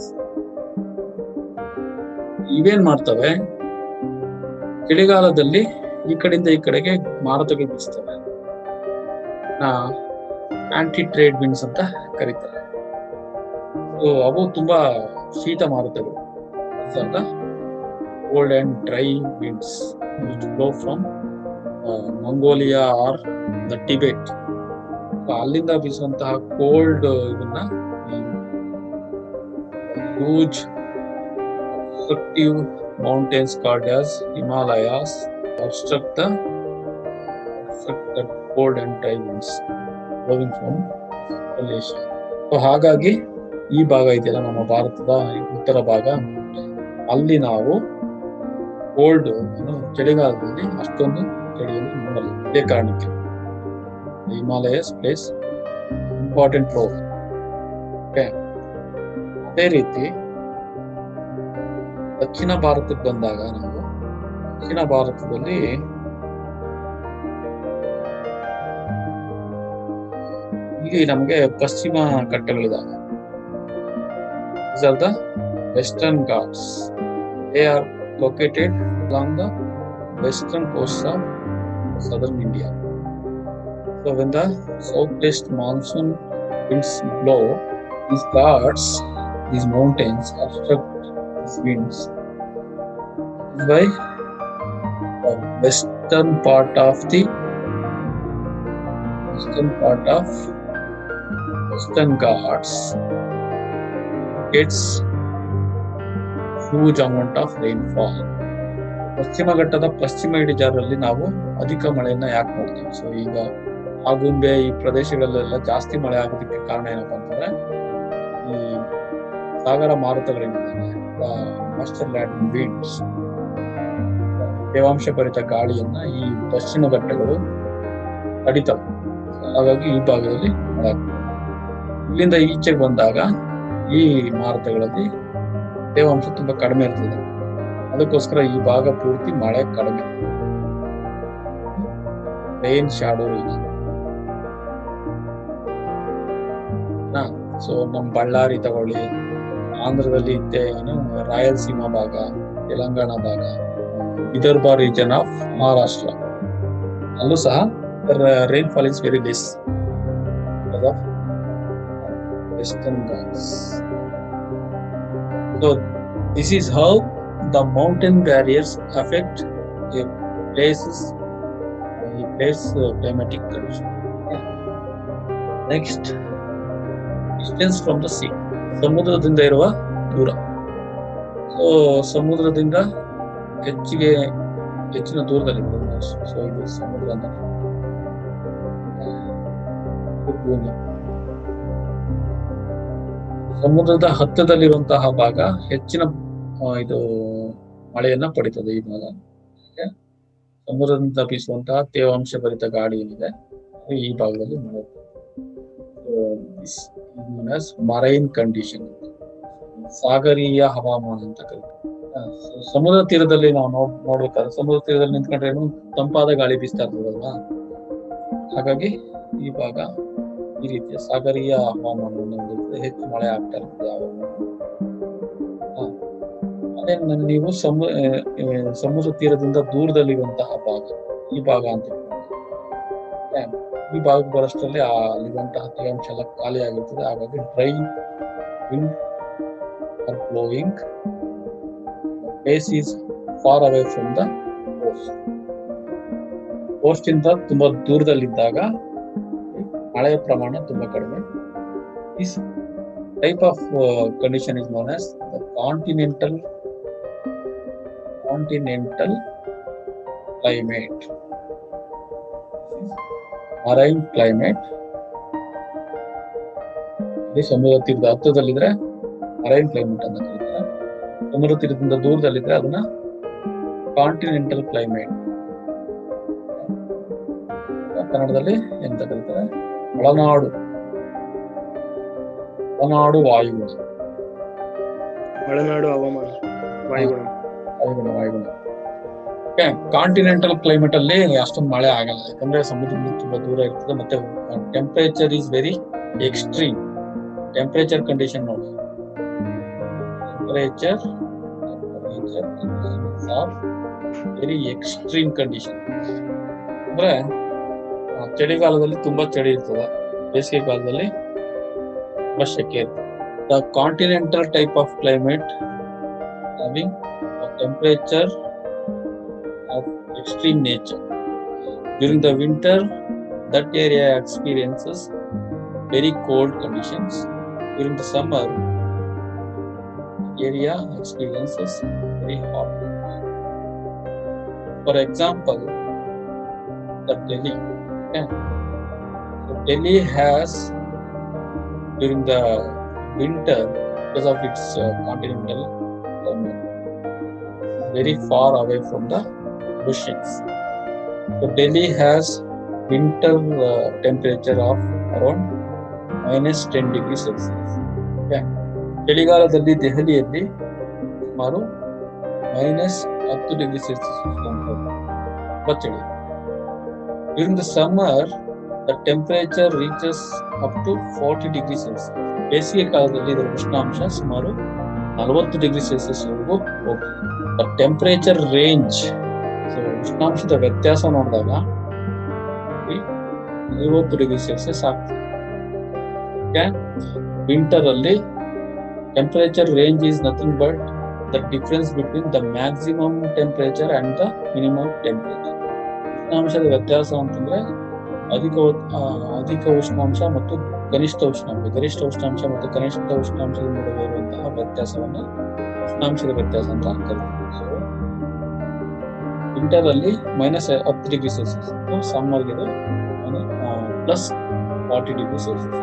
ಇವೇನ್ ಮಾಡ್ತವೆ, ಚಳಿಗಾಲದಲ್ಲಿ ಈ ಕಡೆಯಿಂದ ಈ ಕಡೆಗೆ ಮಾರುತಗಳು ಬೀಸ್ತವೆ, ಆಂಟಿ ಟ್ರೇಡ್ ವಿಂಡ್ಸ್ ಅಂತ ಕರೀತಾರೆ. ಸೊ ಅವು ತುಂಬಾ ಶೀತ ಮಾರುತಗಳು, cold and dry winds which flow from Mongolia are the Tibet. ಅಲ್ಲಿಂದ ಬೀಸುವಂತಹ ಕೋಲ್ಡ್ ಇದನ್ನ huge obstructive mountains called as Himalayas obstruct the cold and dry winds flowing from Malaysia. So ಹಾಗಾಗಿ ಈ ಭಾಗ ಇದೆಯಲ್ಲ ನಮ್ಮ ಭಾರತದ ಉತ್ತರ ಭಾಗ, ಅಲ್ಲಿ ನಾವು ಕೋಲ್ಡ್ ಚಳಿಗಾಲದಲ್ಲಿ ಅಷ್ಟೊಂದು ಚಳಿಯನ್ನು ನೋಡಲ್ಲ. ಇದೇ ಕಾರಣಕ್ಕೆ ಹಿಮಾಲಯಸ್ ಪ್ಲೇಸ್ ಇಂಪಾರ್ಟೆಂಟ್ ರೋಲ್. ಅದೇ ರೀತಿ ದಕ್ಷಿಣ ಭಾರತಕ್ಕೆ ಬಂದಾಗ ನಾವು ದಕ್ಷಿಣ ಭಾರತದಲ್ಲಿ ಇಲ್ಲಿ ನಮಗೆ ಪಶ್ಚಿಮ ಘಟ್ಟಗಳಿದಾವೆ. These are the Western Ghats. They are located along the western coast of southern India. So when the southwest monsoon winds blow, these Ghats, these mountains obstruct these winds. That is why the western part of Western Ghats gets huge amount of rainfall. ಪಶ್ಚಿಮ ಘಟ್ಟದ ಪಶ್ಚಿಮ ಇಳಿಜಾರಲ್ಲಿ ನಾವು ಅಧಿಕ ಮಳೆಯನ್ನ ಯಾಕೆ ನೋಡ್ತೀವಿ? So ಈಗ ಆಗುಂಬೆ ಈ ಪ್ರದೇಶಗಳಲ್ಲೆಲ್ಲ ಜಾಸ್ತಿ ಮಳೆ ಆಗೋದಕ್ಕೆ ಕಾರಣ ಏನಪ್ಪಾ ಅಂತಂದ್ರೆ ಈ ಸಾಗರ ಮಾರುತಗಳೇನಿದೆ, ಮಾಸ್ಟರ್ ಲ್ಯಾಂಡ್ ವಿಂಡ್ಸ್, ತೇವಾಂಶ ಭರಿತ ಗಾಳಿಯನ್ನ ಈ ಪಶ್ಚಿಮ ಘಟ್ಟಗಳು ತಡಿತವೆ. ಹಾಗಾಗಿ ಈ ಭಾಗದಲ್ಲಿ ಮಳೆ ಆಗ್ತದೆ. ಇಲ್ಲಿಂದ ಈಚೆಗೆ ಬಂದಾಗ ಈ ಮಾರುತಗಳಲ್ಲಿ ತೇವಾಂಶ ತುಂಬಾ ಕಡಿಮೆ ಇರ್ತದೆ. ಅದಕ್ಕೋಸ್ಕರ ಈ ಭಾಗ ಪೂರ್ತಿ ಮಳೆ ಕಡಿಮೆ. Rain shadow region. ಸೊ ನಮ್ ಬಳ್ಳಾರಿ ತಗೊಳ್ಳಿ, ಆಂಧ್ರದಲ್ಲಿ ರಾಯಲಸೀಮಾ ಭಾಗ, ತೆಲಂಗಾಣ ಭಾಗ, ವಿದರ್ಭ ರೀಜನ್ ಆಫ್ ಮಹಾರಾಷ್ಟ್ರ, ಅಲ್ಲೂ ಸಹ rainfall is very less because of Western Ghats. So this is how the mountain barriers affect a place climatic condition. Next, distance from the sea. ಸಮುದ್ರದಿಂದ ಇರುವ ದೂರ. ಸೊ ಸಮುದ್ರದಿಂದ ಹೆಚ್ಚಿನ ದೂರದಲ್ಲಿದೆ. ಸೊ ಇದು ಸಮುದ್ರ ಅಂತ ಭೂಮಿ. ಸಮುದ್ರದ ಹತ್ತಿರದಲ್ಲಿರುವಂತಹ ಭಾಗ ಹೆಚ್ಚಿನ ಇದು ಮಳೆಯನ್ನ ಪಡಿತದೆ. ಈ ಭಾಗ ಸಮುದ್ರದಿಂದ ಬೀಸುವಂತಹ ತೇವಾಂಶ ಭರಿತ ಗಾಳಿ ಏನಿದೆ ಈ ಭಾಗದಲ್ಲಿ ಮಳೆ. Marine condition. ಸಾಗರೀಯ ಹವಾಮಾನ ಅಂತ ಕರೀತಾರೆ. ಸಮುದ್ರ ತೀರದಲ್ಲಿ ನಾವು ನೋಡ್ಬೇಕಾದ್ರೆ ಸಮುದ್ರ ತೀರದಲ್ಲಿ ನಿಂತ್ಕೊಂಡ್ರೆ ಏನು ತಂಪಾದ ಗಾಳಿ ಬೀಸ್ತಾ ಇರ್ತದಲ್ವಾ, ಹಾಗಾಗಿ ಈ ಭಾಗ ಈ ರೀತಿಯ ಸಾಗರೀಯ ಹವಾಮಾನವನ್ನು ಹೊಂದಿರ್ತದೆ. ಹೆಚ್ಚು ಮಳೆ ಆಗ್ತಾ ಇರ್ತದೆ ಯಾವಾಗ. ಅದೇ ನೀವು ಸಮುದ್ರ ತೀರದಿಂದ ದೂರದಲ್ಲಿರುವಂತಹ ಭಾಗ, ಈ ಭಾಗ ಅಂತ ಈ ಭಾಗಕ್ಕೆ ಬರೋಷ್ಟರಲ್ಲಿ ಅಲ್ಲಿರುವಂತಹ ತೇವಾಂಶ ಎಲ್ಲ ಖಾಲಿ ಆಗಿರ್ತದೆ. ಹಾಗಾಗಿ dry wind are blowing, place is far away from the coast. Coast ಇಂದ ತುಂಬಾ ದೂರದಲ್ಲಿದ್ದಾಗ ಮಳೆಯ ಪ್ರಮಾಣ ತುಂಬಾ ಕಡಿಮೆ. This type of condition is known as the continental climate, marine climate. ಇಲ್ಲಿ ಸಮುದ್ರ ತೀರದ ಹತ್ತಿರದಲ್ಲಿದ್ರೆ ಮರೈನ್ ಕ್ಲೈಮೇಟ್ ಅಂತ ಕರೀತಾರೆ. ಸಮುದ್ರ ತೀರದಿಂದ ದೂರದಲ್ಲಿದ್ರೆ ಅದನ್ನ ಕಾಂಟಿನೆಂಟಲ್ ಕ್ಲೈಮೇಟ್, ಕನ್ನಡದಲ್ಲಿ ಎಂತ ಕರೀತಾರೆ, ಒಳನಾಡು ವಾಯುಗುಣ. ಒಳನಾಡು ಹವಾಮಾನ ವಾಯುಗುಣ. ಕಾಂಟಿನೆಂಟಲ್ ಕ್ಲೈಮೇಟ್ ಅಲ್ಲಿ ಅಷ್ಟೊಂದು ಮಳೆ ಆಗಲ್ಲ, ಯಾಕಂದ್ರೆ ಸಮುದ್ರದಿಂದ ತುಂಬಾ ದೂರ ಇರ್ತದೆ. ಮತ್ತೆ temperature is very extreme. Temperature condition ನೋಡಿ, temperature are very extreme condition. ಅಂದ್ರೆ ಚಳಿಗಾಲದಲ್ಲಿ ತುಂಬಾ ಚಳಿ ಇರ್ತದೆ, ಬೇಸಿಗೆ ಕಾಲದಲ್ಲಿ ತುಂಬಾ ಸೆಕೆ ಇರ್ತದೆ. The continental type of climate having a temperature of extreme nature. During the winter, that area experiences very cold conditions. During the summer, the area experiences very hot conditions. For example, the Delhi. So Delhi has, during the winter, because of its continental climate, very far away from the oceans. So Delhi has winter temperature of around -10 degrees Celsius. Okay. ಚಳಿಗಾಲದಲ್ಲಿ ದೆಹಲಿಯಲ್ಲಿ ಸುಮಾರು -10 degree Celsius ತುಂಬಾ ಚಳಿ. During the summer, the temperature reaches up to 40 degrees Celsius. ಬೇಸಿಗೆ ಕಾಲದಲ್ಲಿ ಇದರ ಉಷ್ಣಾಂಶ ಸುಮಾರು 40 ಡಿಗ್ರಿ ಸೆಲ್ಸಿಯಸ್ ವರೆಗೂ ಹೋಗ್ತದೆ. ದ ಟೆಂಪರೇಚರ್ ರೇಂಜ್, ಸೊ ಉಷ್ಣಾಂಶದ ವ್ಯತ್ಯಾಸ ನೋಡಿದಾಗ 50 ಡಿಗ್ರಿ ಸೆಲ್ಸಿಯಸ್ ಆಗ್ತದೆ. ವಿಂಟರ್ ಅಲ್ಲಿ temperature range is nothing but the difference between the maximum temperature and the minimum temperature. ಉಷ್ಣಾಂಶದ ವ್ಯತ್ಯಾಸ ಅಂತಂದ್ರೆ ಅಧಿಕ ಉಷ್ಣಾಂಶ ಮತ್ತು ಗರಿಷ್ಠ ಉಷ್ಣಾಂಶ ಮತ್ತು ಕನಿಷ್ಠ ಉಷ್ಣಾಂಶದ ನಡುವೆ ಇರುವಂತಹ ವ್ಯತ್ಯಾಸವನ್ನ ಉಷ್ಣಾಂಶದ ವ್ಯತ್ಯಾಸ ಅಂತ ಕರೀತೀವಿ. ಸೊ ವಿಂಟರ್ ಅಲ್ಲಿ -10 ಡಿಗ್ರಿ ಸೆಲ್ಸಿಯಸ್, ಸಮ್ಮರ್ ಗೆ +40 degree Celsius.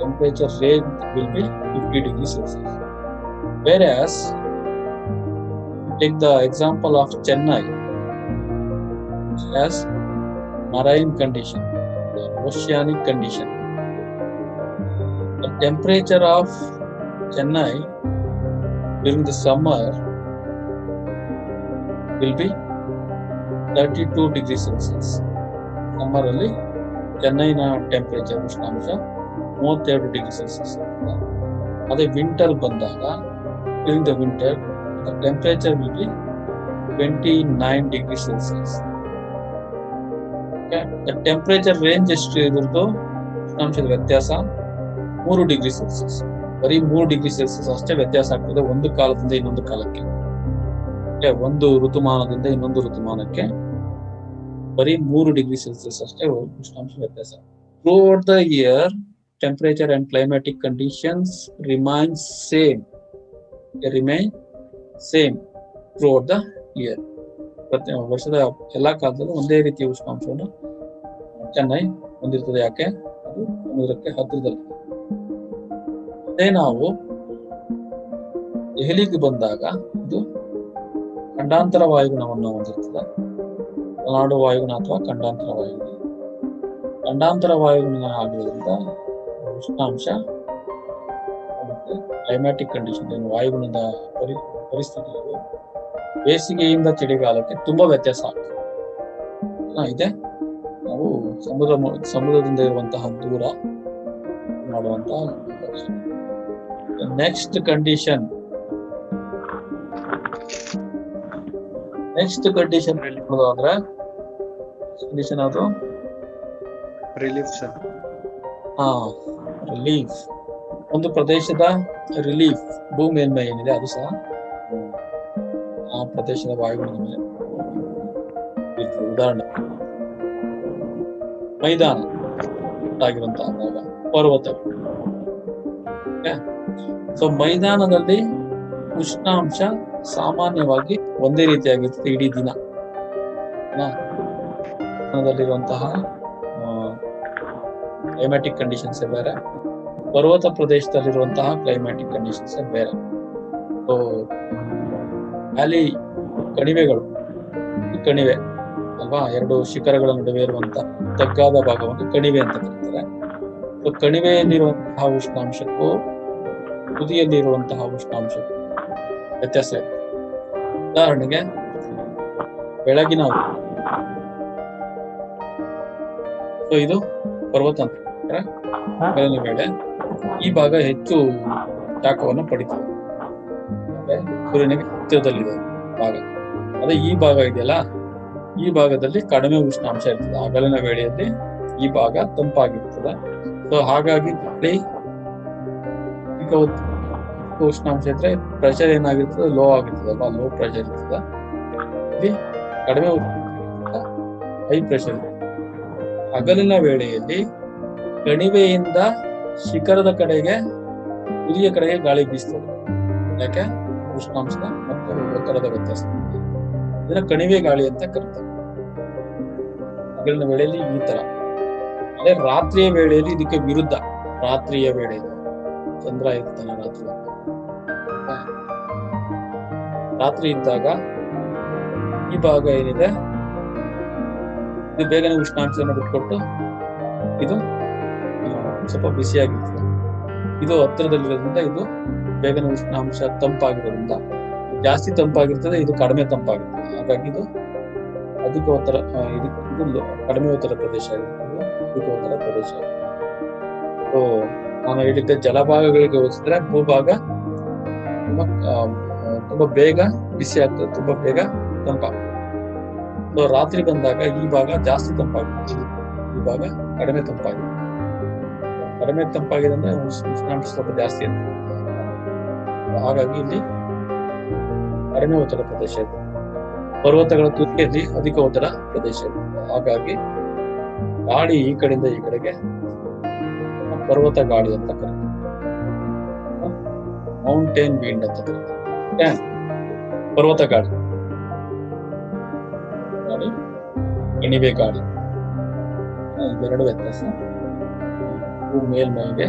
Temperature range will be 50 degrees Celsius. Whereas, take the example of Chennai, which has marine condition, oceanic condition. The temperature of Chennai during the summer will be 32 degrees Celsius. Summer ಅಲ್ಲಿ ಚೆನ್ನೈನ temperature ಉಷ್ಣಾಂಶ 32 degree Celsius. ಅದೇ winter ಬಂದಾಗ during the winter the temperature will be 29 degree Celsius. The temperature range ಎಷ್ಟು ಇದ್ರದ್ದು ಉಷ್ಣಾಂಶದ ವ್ಯತ್ಯಾಸ 3 degree Celsius. ಬರೀ 3 degree Celsius ಅಷ್ಟೇ ವ್ಯತ್ಯಾಸ ಆಗ್ತದೆ ಒಂದು ಕಾಲದಿಂದ ಇನ್ನೊಂದು ಕಾಲಕ್ಕೆ. ಒಂದು ಋತುಮಾನದಿಂದ ಇನ್ನೊಂದು ಋತುಮಾನಕ್ಕೆ ಬರೀ 3 ಡಿಗ್ರಿ ಸೆಲ್ಸಿಯಸ್ ಅಷ್ಟೇ ಉಷ್ಣಾಂಶ ವ್ಯತ್ಯಾಸ. Throughout the year temperature and climatic conditions remain same throughout the year. ಪ್ರತಿ ವರ್ಷದ ಎಲ್ಲಾ ಕಾಲದಲ್ಲೂ ಒಂದೇ ರೀತಿಯ ಉಷ್ಣಾಂಶವನ್ನು ಚೆನ್ನೈ ಹೊಂದಿರ್ತದೆ. ಯಾಕೆ? ಅದು ಸಮುದ್ರಕ್ಕೆ ಹತ್ತಿರದಲ್ಲಿ. ಅದೇ ನಾವು ದೆಹಲಿಗೆ ಬಂದಾಗ ಇದು ಖಂಡಾಂತರ ವಾಯುಗುಣವನ್ನು ಹೊಂದಿರ್ತದೆ. ಒಳನಾಡು ವಾಯುಗುಣ ಅಥವಾ ಖಂಡಾಂತರ ವಾಯುಗುಣ. ಖಂಡಾಂತರ ವಾಯುಗುಣ ಆಗಿರೋದ್ರಿಂದ ಉಷ್ಣಾಂಶ ಮತ್ತೆ ಕ್ಲೈಮ್ಯಾಟಿಕ್ ಕಂಡೀಷನ್ ಏನು ವಾಯುಗುಣದ ಪರಿಸ್ಥಿತಿಗಳು ಬೇಸಿಗೆಯಿಂದ ಚಳಿಗಾಲಕ್ಕೆ ತುಂಬಾ ವ್ಯತ್ಯಾಸ ಆಗ್ತದೆ. ಇದೆ ನಾವು ಸಮುದ್ರದಿಂದ ಇರುವಂತಹ ದೂರ ಮಾಡುವಂತಹ ನೆಕ್ಸ್ಟ್ ಕಂಡೀಷನ್ ನೋಡೋದಾದ್ರೆ ಕಂಡೀಷನ್ ಅದು ರಿಲೀಫ್ ಸರ್. ರಿಲೀಫ್. ಒಂದು ಪ್ರದೇಶದ ರಿಲೀಫ್ ಭೂ ಮೇಲ್ಮೈ ಏನಿದೆ ಅದು ಸಹ ಆ ಪ್ರದೇಶದ ವಾಯುಗುಣದ ಮೇಲೆ ಇರ್ತದೆ. ಉದಾಹರಣೆ ಮೈದಾನ ಆಗಿರುವಂತಹ ಭಾಗ, ಪರ್ವತ. ಸೊ ಮೈದಾನದಲ್ಲಿ ಉಷ್ಣಾಂಶ ಸಾಮಾನ್ಯವಾಗಿ ಒಂದೇ ರೀತಿಯಾಗಿರ್ತದೆ ಇಡೀ ದಿನ. ಮೈದಾನದಲ್ಲಿರುವಂತಹ ಕ್ಲೈಮ್ಯಾಟಿಕ್ ಕಂಡೀಷನ್ಸ್ ಬೇರೆ, ಪರ್ವತ ಪ್ರದೇಶದಲ್ಲಿರುವಂತಹ ಕ್ಲೈಮ್ಯಾಟಿಕ್ ಕಂಡೀಷನ್ಸ್ ಬೇರೆ. ಸೊ ವ್ಯಾಲಿ ಕಣಿವೆಗಳು, ಕಣಿವೆ ಅಲ್ವಾ, ಎರಡು ಶಿಖರಗಳ ನಡುವೆ ಇರುವಂತಹ ತಗ್ಗಾದ ಭಾಗವನ್ನು ಕಣಿವೆ ಅಂತ ಕರೀತಾರೆ. ಸೊ ಕಣಿವೆಯಲ್ಲಿರುವಂತಹ ಉಷ್ಣಾಂಶಕ್ಕೂ ತುದಿಯಲ್ಲಿರುವಂತಹ ಉಷ್ಣಾಂಶಕ್ಕೂ ವ್ಯತ್ಯಾಸ ಇದೆ. ಉದಾಹರಣೆಗೆ ಬೆಳಗಿನ ಸೊ ಇದು ಪರ್ವತ ಅಂತ ಬೆಳಗಿನ ವೇಳೆ ಈ ಭಾಗ ಹೆಚ್ಚು ಶಾಖವನ್ನು ಪಡಿತದೆ, ಸೂರ್ಯನಿಗೆ ಹತ್ತಿರದಲ್ಲಿದೆ ಭಾಗ. ಅದೇ ಈ ಭಾಗ ಇದೆಯಲ್ಲ, ಈ ಭಾಗದಲ್ಲಿ ಕಡಿಮೆ ಉಷ್ಣಾಂಶ ಇರ್ತದೆ. ಹಗಲಿನ ವೇಳೆಯಲ್ಲಿ ಈ ಭಾಗ ತಂಪಾಗಿರ್ತದೆ. ಸೊ ಹಾಗಾಗಿ ಗಾಳಿ ಅಧಿಕ ಉಷ್ಣಾಂಶ ಇದ್ರೆ ಪ್ರೆಷರ್ ಏನಾಗಿರ್ತದೆ, ಲೋ ಆಗಿರ್ತದೆ ಅಲ್ವಾ, ಲೋ ಪ್ರೆಷರ್ ಇರ್ತದೆ. ಇಲ್ಲಿ ಕಡಿಮೆ ಹೈ ಪ್ರೆಷರ್ ಇರ್ತದೆ. ಹಗಲಿನ ವೇಳೆಯಲ್ಲಿ ಕಣಿವೆಯಿಂದ ಶಿಖರದ ಕಡೆಗೆ, ತುದಿಯ ಕಡೆಗೆ ಗಾಳಿ ಬೀಸ್ತದೆ. ಯಾಕೆ? ಉಷ್ಣಾಂಶದ ಮತ್ತು ಒತ್ತಡದ ವ್ಯತ್ಯಾಸ. ಇದನ್ನ ಕಣಿವೆ ಗಾಳಿ ಅಂತ ಕರೀತಾರೆ ಹಗಲಿನ ವೇಳೆಯಲ್ಲಿ ಈ ತರ. ಅದೇ ರಾತ್ರಿಯ ವೇಳೆಯಲ್ಲಿ ಇದಕ್ಕೆ ವಿರುದ್ಧ. ರಾತ್ರಿಯ ವೇಳೆಯಲ್ಲಿ ಚಂದ್ರ ಇರ್ತಾನೆ ರಾತ್ರಿ ಇದ್ದಾಗ ಈ ಭಾಗ ಏನಿದೆ ಇದು ಬೇಗನೆ ಉಷ್ಣಾಂಶವನ್ನು ಬಿಟ್ಕೊಟ್ಟು ಇದು ಸ್ವಲ್ಪ ಬಿಸಿಯಾಗಿರ್ತದೆ. ಇದು ಹತ್ತಿರದಲ್ಲಿರೋದ್ರಿಂದ ಇದು ಬೇಗನೆ ಉಷ್ಣಾಂಶ ತಂಪಾಗಿರೋದ್ರಿಂದ ಜಾಸ್ತಿ ತಂಪಾಗಿರ್ತದೆ, ಇದು ಕಡಿಮೆ ತಂಪಾಗಿರ್ತದೆ. ಹಾಗಾಗಿ ಇದು ಅಧಿಕ ಒತ್ತಡ, ಇದು ಕಡಿಮೆ ಒತ್ತಡ ಪ್ರದೇಶ ಆಗಿರ್ತದೆ, ಅಧಿಕ ಒತ್ತಡ ಪ್ರದೇಶ. ಸೊ ನಾನು ಹೇಳಿದ್ದೆ ಜಲಭಾಗಗಳಿಗೆ ಹೋಲಿಸಿದ್ರೆ ಭೂಭಾಗ ತುಂಬಾ ಬೇಗ ಬಿಸಿ ಆಗ್ತದೆ, ತುಂಬಾ ಬೇಗ ತಂಪಾಗ್ತದೆ. ಸೊ ರಾತ್ರಿ ಬಂದಾಗ ಈ ಭಾಗ ಜಾಸ್ತಿ ತಂಪಾಗಿರ್ತದೆ, ಈ ಭಾಗ ಕಡಿಮೆ ತಂಪಾಗಿದೆ. ಕಡಿಮೆ ತಂಪಾಗಿದೆ ಅಂದ್ರೆ ಉಷ್ಣಾಂಶ ಸ್ವಲ್ಪ ಜಾಸ್ತಿ ಇರ್ತದೆ. ಹಾಗಾಗಿ ಇಲ್ಲಿ ಕಡಿಮೆ ಒತ್ತಡ ಪ್ರದೇಶ ಇದೆ. ಪರ್ವತಗಳ ತುದಿಯಲ್ಲಿ ಅಧಿಕ ಒತ್ತಡ ಪ್ರದೇಶ ಇದೆ. ಹಾಗಾಗಿ ಗಾಳಿ ಈ ಕಡೆಯಿಂದ ಈ ಕಡೆಗೆ ಪರ್ವತ ಗಾಳಿ ಅಂತ ಕರೀತಾರೆ, ಮೌಂಟೇನ್ ವಿಂಡ್ ಅಂತ ಕರೀತಾರೆ. ಪರ್ವತ ಗಾಳಿ, ಕಣಿವೆ ಗಾಳಿ, ಇವೆರಡು ವ್ಯತ್ಯಾಸ ಮೇಲ್ಮೈಗೆ.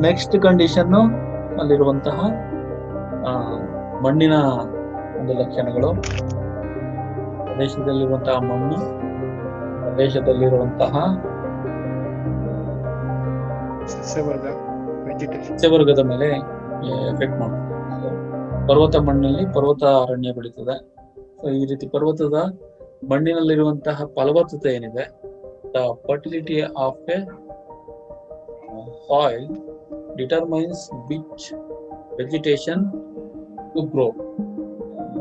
ನೆಕ್ಸ್ಟ್ ಕಂಡೀಷನ್ ಅಲ್ಲಿರುವಂತಹ ಮಣ್ಣಿನ ಒಂದು ಲಕ್ಷಣಗಳು. ಪ್ರದೇಶದಲ್ಲಿರುವಂತಹ ಮಣ್ಣು, ಪ್ರದೇಶದಲ್ಲಿರುವಂತಹ ಸಸ್ಯವರ್ಗದ ಮೇಲೆ ಎಫೆಕ್ಟ್ ಮಾಡ್ತದೆ. ಪರ್ವತ ಮಣ್ಣಲ್ಲಿ ಪರ್ವತ ಅರಣ್ಯ ಬೆಳೀತದೆ. ಸೊ ಈ ರೀತಿ ಪರ್ವತದ ಮಣ್ಣಿನಲ್ಲಿರುವಂತಹ ಫಲವತ್ತತೆ ಏನಿದೆ, the fertility of a soil determines which vegetation to grow.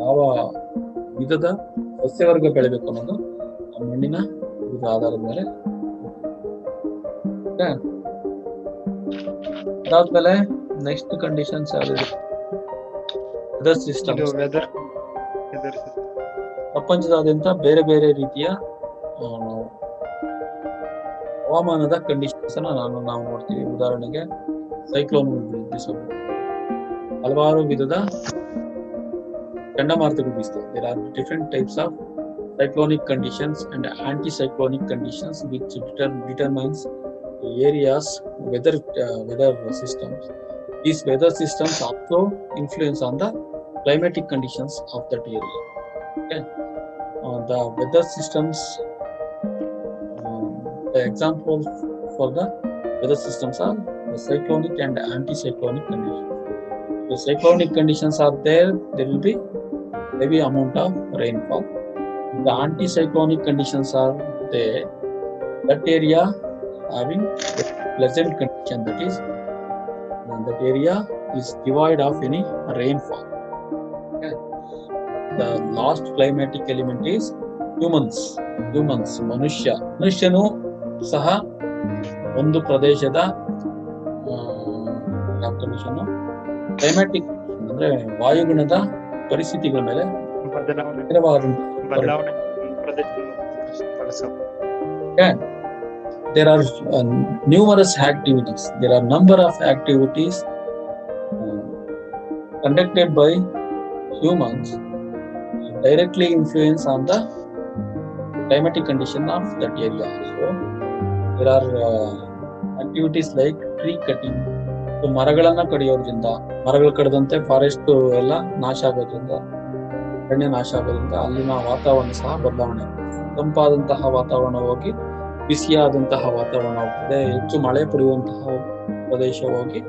ಯಾವ ವಿಧದ ಸಸ್ಯವರ್ಗ ಬೆಳಿಬೇಕು ಅನ್ನೋದು ಆ ಮಣ್ಣಿನ ಆಧಾರದ ಮೇಲೆ. ಅದಾದ್ಮೇಲೆ ನೆಕ್ಸ್ಟ್ ಕಂಡೀಷನ್ಸ್ ಯಾವ್ದು? Weather system. ಪ್ರಪಂಚದಾದ್ಯಂತ ಬೇರೆ ಬೇರೆ ರೀತಿಯ ಹವಾಮಾನದ ಕಂಡೀಷನ್ಸ್ ನಾವು ನೋಡ್ತೀವಿ. ಉದಾಹರಣೆಗೆ ಸೈಕ್ಲೋನ್ ಬೀಸೋದು, ಹಲವಾರು ವಿಧದ ಚಂಡಮಾರುತಗಳು ಬೀಸ್ತವೆ. There are different types of cyclonic conditions and anti-cyclonic conditions which determines areas weather systems. These weather systems also influence on the climatic conditions of that area. Okay, the weather systems, the examples for the weather systems are the cyclonic and anticyclonic conditions. The cyclonic conditions are there will be heavy amount of rainfall. The anticyclonic conditions are there, that area having a pleasant condition, that is that area is devoid of any rainfall. Okay. The last climatic element is humans. ಮನುಷ್ಯನು ಸಹ ಒಂದು ಪ್ರದೇಶದ climatic ಅಂದ್ರೆ ವಾಯುಗುಣದ ಪರಿಸ್ಥಿತಿಗಳ ಮೇಲೆ there are numerous activities. There are number of activities conducted by humans directly influence on the climatic condition of that area. So there are activities like tree cutting. So ಮರಗಳನ್ನ ಕಡಿಯೋದ್ರಿಂದ, ಮರಗಳು ಕಡಿದಂತೆ forest ಎಲ್ಲ ನಾಶ ಆಗೋದ್ರಿಂದ, ಅರಣ್ಯ ನಾಶ ಆಗೋದ್ರಿಂದ ಅಲ್ಲಿನ ವಾತಾವರಣ ಸಹ ಬದಲಾವಣೆ ಆಗ್ತದೆ. ತಂಪಾದಂತಹ ವಾತಾವರಣ ಹೋಗಿ ಬಿಸಿಯಾದಂತಹ ವಾತಾವರಣ ಆಗ್ತದೆ. ಹೆಚ್ಚು ಮಳೆ ಪಡೆಯುವಂತಹ ಪ್ರದೇಶ ಹೋಗಿ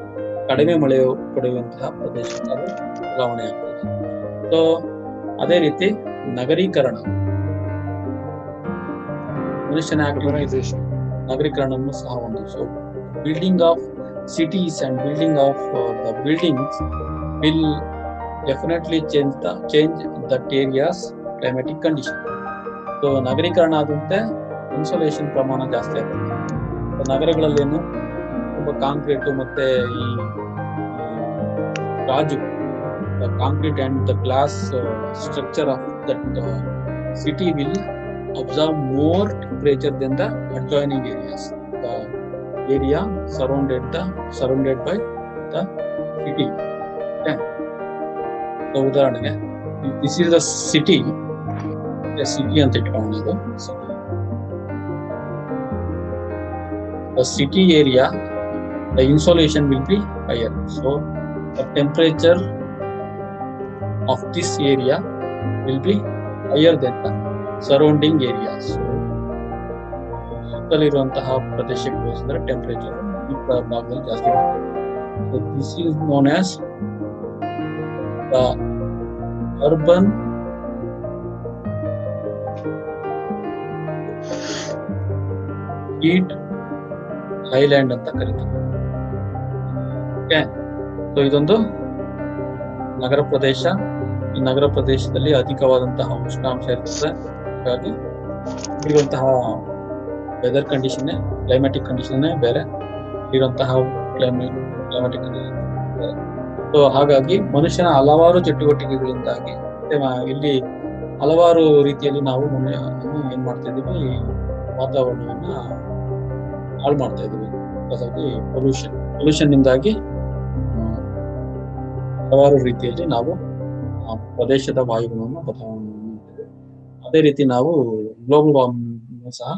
ಕಡಿಮೆ ಮಳೆ ಪಡೆಯುವಂತಹ ಪ್ರದೇಶ ಬದಲಾವಣೆ ಆಗ್ತದೆ. ಸೊ ಅದೇ ರೀತಿ ನಗರೀಕರಣ, ಮನುಷ್ಯನ ನಗರೀಕರಣವನ್ನು ಸಹ ಒಂದು. So building of cities and building of the buildings will definitely change that area's climatic condition. So ನಗರೀಕರಣ ಆದಂತೆ ಇನ್ಸುಲೇಷನ್ ಪ್ರಮಾಣ ಜಾಸ್ತಿ ಆಗುತ್ತೆ. ನಗರಗಳಲ್ಲೇನು ತುಂಬಾ ಕಾಂಕ್ರೀಟ್ ಮತ್ತೆ ಈ ಗಾಜು, concrete and the glass structure of that city will absorb more temperature than the adjoining areas. The area surrounded by the city. Okay. So ಉದಾಹರಣೆಗೆ this is the city ಅಂತ ಇಟ್ಕೊಂಡಿದ್ದು. The city area, the insolation will be higher. So the temperature of this area will be higher than the surrounding areas. ಸುತ್ತಲಿರುವಂತಹ ಪ್ರದೇಶಕ್ಕೆ ಹೋಲಿಸಿದ್ರೆ temperature ಈ ಭಾಗದಲ್ಲಿ ಜಾಸ್ತಿ ಬರುತ್ತೆ. So this is known as the urban heat island ಅಂತ ಕರೀತಾರೆ. Okay. So ಇದೊಂದು ನಗರ ಪ್ರದೇಶ. ಈ ನಗರ ಪ್ರದೇಶದಲ್ಲಿ ಅಧಿಕವಾದಂತಹ ಉಷ್ಣಾಂಶ ಇರ್ತದೆ. ಹಾಗಾಗಿ ಇರುವಂತಹ ವೆದರ್ ಕಂಡೀಷನ್, ಕ್ಲೈಮ್ಯಾಟಿಕ್ ಕಂಡೀಷನ್ ಬೇರೆ, ಇರುವಂತಹ ಕ್ಲೈಮ್ಯಾಟಿಕ್ ಕಂಡೀಷನ್ ಬೇರೆ. ಸೊ ಹಾಗಾಗಿ ಮನುಷ್ಯನ ಹಲವಾರು ಚಟುವಟಿಕೆಗಳಿಂದಾಗಿ ಇಲ್ಲಿ ಹಲವಾರು ರೀತಿಯಲ್ಲಿ ನಾವು ಏನ್ ಮಾಡ್ತಾ ಇದೀವಿ, ವಾತಾವರಣವನ್ನ ಹಾಳು ಮಾಡ್ತಾ ಇದೀವಿ. ಪೊಲ್ಯೂಷನ್ ಇಂದಾಗಿ ಹಲವಾರು ರೀತಿಯಲ್ಲಿ ನಾವು ಪ್ರದೇಶದ ವಾಯುಗುಣವನ್ನು ಬದಲಾವಣೆ ಮಾಡ್ತೇವೆ. ಅದೇ ರೀತಿ ನಾವು ಗ್ಲೋಬಲ್ ವಾರ್ಮಿಂಗ್ ಸಹ